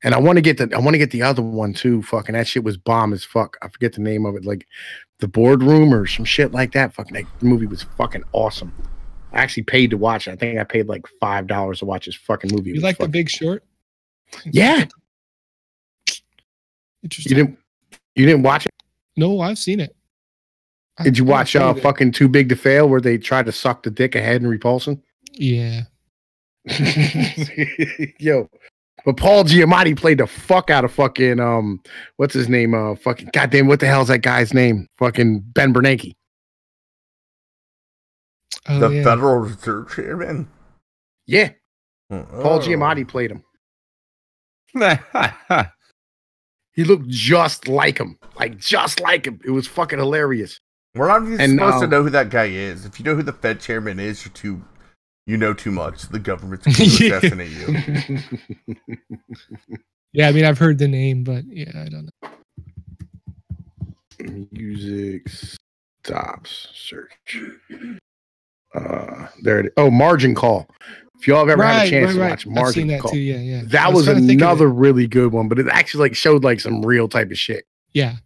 And I want to get the other one too. Fucking that shit was bomb as fuck. I forget the name of it, like The Boardroom or some shit like that. Fucking that movie was fucking awesome. I actually paid to watch it. I think I paid like $5 to watch this fucking movie. You like The Big Short? Yeah. Interesting. You didn't watch it? No, I've seen it. Did you watch fucking Too Big to Fail where they tried to suck the dick of Head and Repulsion? Yeah. Yo. But Paul Giamatti played the fuck out of fucking what's his name? Fucking goddamn, what the hell's that guy's name? Fucking Ben Bernanke. The Federal Reserve Chairman? Yeah. Paul Giamatti played him. He looked just like him. Like, just like him. It was fucking hilarious. We're not even supposed to know who that guy is. If you know who the Fed chairman is, you know too much. The government's going to assassinate you. Yeah, I mean, I've heard the name, but yeah, I don't know. Music stops. Search. There it is. Oh, Margin Call. If y'all have ever had a chance to watch Margin Call, too, yeah. That was another really good one, but it actually like showed like some real type of shit. Yeah.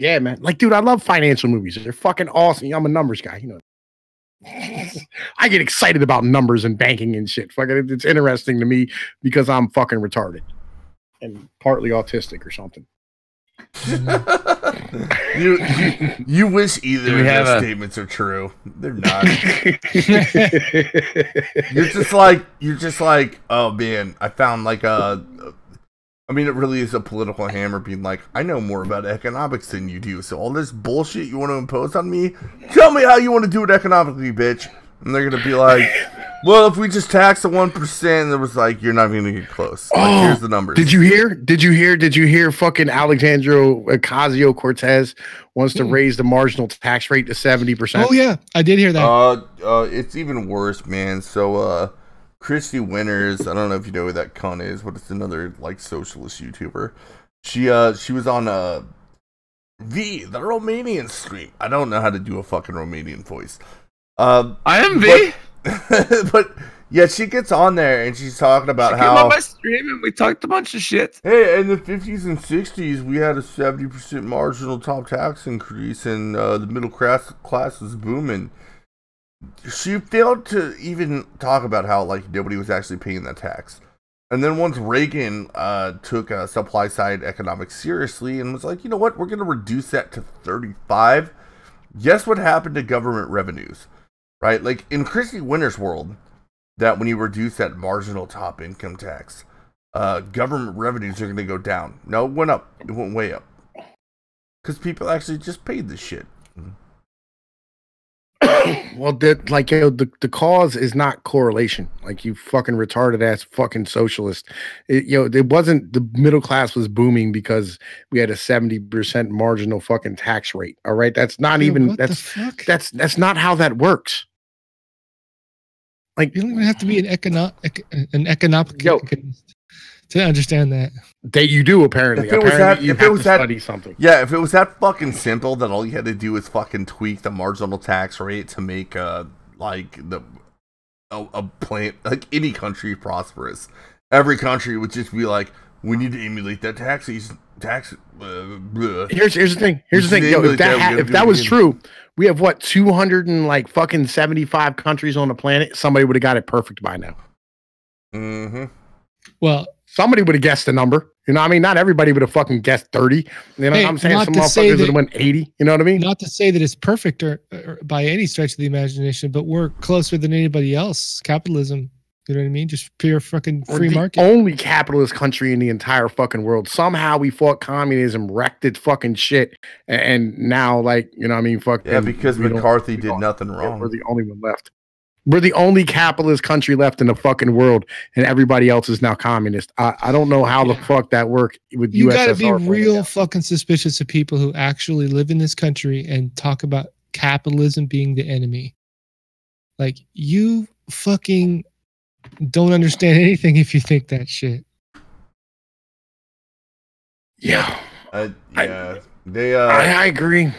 Yeah, man. Like, dude, I love financial movies. They're fucking awesome. I'm a numbers guy, you know. I get excited about numbers and banking and shit. Fucking, it's interesting to me because I'm fucking retarded and partly autistic or something. You wish either of those statements are true. They're not. You're just like, oh man, I found like I mean, it really is a political hammer being like, I know more about economics than you do, so all this bullshit you want to impose on me, tell me how you want to do it economically, bitch. And they're going to be like, well, if we just tax the 1%, and it was like, you're not even going to get close. Like, here's the numbers. Did you hear fucking Alexandria Ocasio-Cortez wants to raise the marginal tax rate to 70%? Oh, yeah. I did hear that. It's even worse, man. So, Christy Winters, I don't know if you know who that cunt is, but it's another like socialist YouTuber. She was on the Romanian stream. I don't know how to do a fucking Romanian voice. I am V. But yeah, she gets on there and she's talking about how came on my stream and we talked a bunch of shit. Hey, in the 50s and 60s, we had a 70% marginal top tax increase, and the middle class was booming. She failed to even talk about how like nobody was actually paying that tax. And then once Reagan took supply side economics seriously and was like, you know what, we're going to reduce that to 35. Guess what happened to government revenues, right? Like in Christy Winters' world, that when you reduce that marginal top income tax, government revenues are going to go down. No, it went up. It went way up. Because people actually just paid this shit. Well, the cause is not correlation. Like, you fucking retarded ass fucking socialist. It wasn't the middle class was booming because we had a 70% marginal fucking tax rate. All right, that's not even that's not how that works. Like, you don't even have to be an economic to understand that. That you do apparently. If it was that fucking simple that all you had to do is fucking tweak the marginal tax rate to make like a plant, like any country prosperous, every country would just be like, we need to emulate that tax. Here's the thing. Yo, if that was true, we have what 275 countries on the planet. Somebody would have got it perfect by now. Mm-hmm. Well, somebody would have guessed the number. You know what I mean? Not everybody would have fucking guessed 30. You know what I'm saying? Some motherfuckers would have went 80. You know what I mean? Not to say that it's perfect or by any stretch of the imagination, but we're closer than anybody else. Capitalism. You know what I mean? Just pure fucking free market. Only capitalist country in the entire fucking world. Somehow we fought communism, wrecked its fucking shit, and now, like, you know what I mean? Fucking, yeah, because McCarthy did nothing wrong. We're the only one left. We're the only capitalist country left in the fucking world, and everybody else is now communist. I don't know how the fuck that worked with USSR. You gotta be real fucking suspicious of people who actually live in this country and talk about capitalism being the enemy. Like, you fucking don't understand anything if you think that shit. Yeah. I agree.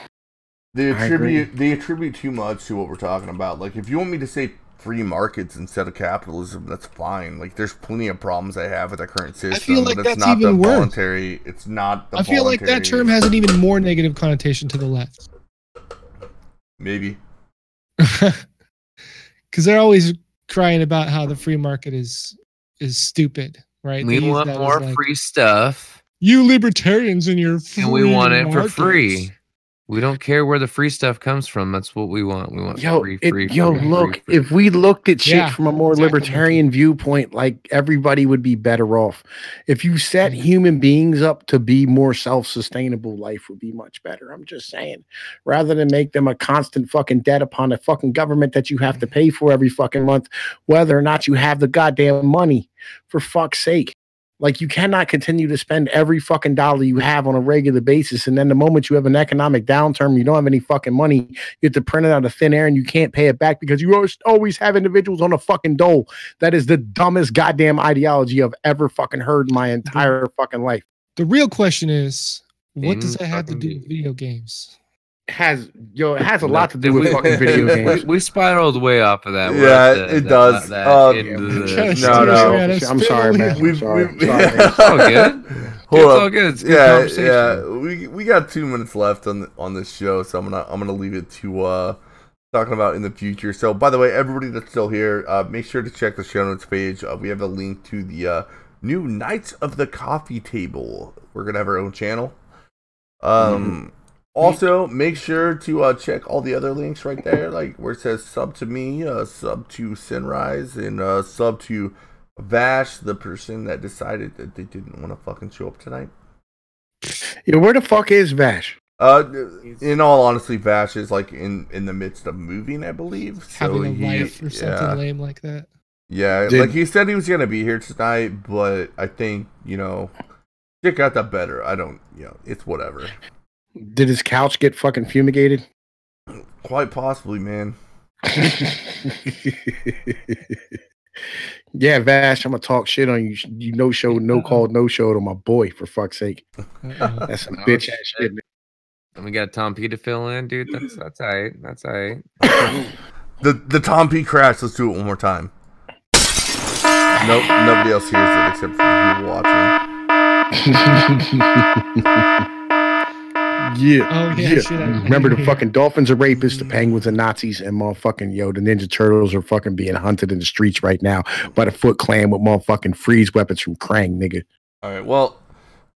They attribute too much to what we're talking about. Like, if you want me to say free markets instead of capitalism, that's fine. Like, there's plenty of problems I have with the current system. I feel like but that's it's not even the worse. voluntary. It's not the I feel like that term has an even more negative connotation to the left. Maybe. Because they're always crying about how the free market is stupid, right? We want more free stuff. You libertarians and your free and we want it markets. for free. We don't care where the free stuff comes from. That's what we want. We want free. Look, if we looked at shit from a more libertarian viewpoint, like everybody would be better off. If you set human beings up to be more self-sustainable, life would be much better. I'm just saying, rather than make them a constant fucking debt upon the fucking government that you have to pay for every fucking month, whether or not you have the goddamn money, for fuck's sake. Like, you cannot continue to spend every fucking dollar you have on a regular basis. And then the moment you have an economic downturn, you don't have any fucking money, you have to print it out of thin air and you can't pay it back because you always have individuals on a fucking dole. That is the dumbest goddamn ideology I've ever fucking heard in my entire fucking life. The real question is, what does that have to do with video games? It has a lot to do with fucking video games. We spiraled way off of that. Yeah, it does. No. I'm sorry, man. It's all good. Hold up. All good. It's good conversation. We got 2 minutes left on this show, so I'm gonna leave it to talking about in the future. So, by the way, everybody that's still here, make sure to check the show notes page. We have a link to the new Knights of the Coffee Table. We're gonna have our own channel. Also, make sure to check all the other links right there, like where it says sub to me, sub to Sinrise, and sub to Vash, the person that decided that they didn't want to fucking show up tonight. Yeah, where the fuck is Vash? In all honesty, Vash is like in the midst of moving, I believe. Having a life or something lame like that. Yeah, like he said he was gonna be here tonight, but I think, shit got that better. I don't, it's whatever. Did his couch get fucking fumigated? Quite possibly, man. Yeah, Vash, I'm gonna talk shit on you. You no show, no call, no show to my boy, for fuck's sake. That's some bitch ass shit, man. And we got Tom P to fill in, dude. That's all right. That's all right. The Tom P crash. Let's do it one more time. Nope, nobody else hears it except for you watching. Remember, the fucking dolphins are rapists, the penguins are Nazis, and motherfucking the Ninja Turtles are fucking being hunted in the streets right now by the Foot Clan with motherfucking freeze weapons from Krang, nigga. All right, well,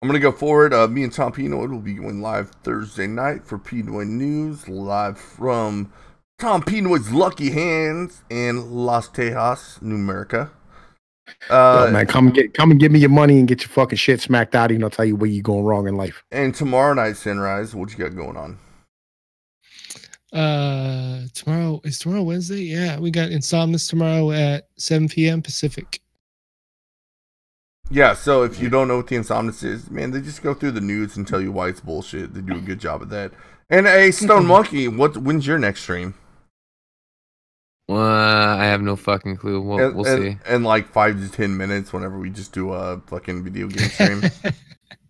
I'm gonna go forward. Me and Tom Pinoid will be going live Thursday night for Pinoid News, live from Tom Pinoid's Lucky Hands in Las Tejas, New America. Man, come and give me your money and get your fucking shit smacked out of you, and I'll tell you where you're going wrong in life. And tomorrow night, Sinrise, what you got going on? Tomorrow Wednesday? Yeah, we got Insomnus tomorrow at 7 p.m. Pacific. Yeah, so if you don't know what the Insomnus is, man, they just go through the news and tell you why it's bullshit. They do a good job of that. And hey, Stone Monkey, when's your next stream? I have no fucking clue. We'll see. In like 5 to 10 minutes, whenever we just do a fucking video game stream.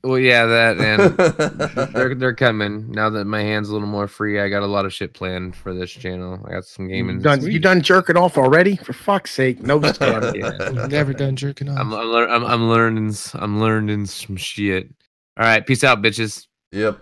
Well, yeah, that, and they're coming now that my hand's a little more free. I got a lot of shit planned for this channel. I got some gaming. You done jerking off already? For fuck's sake, no. We've never done jerking off. I'm learning some shit. All right, peace out, bitches. Yep.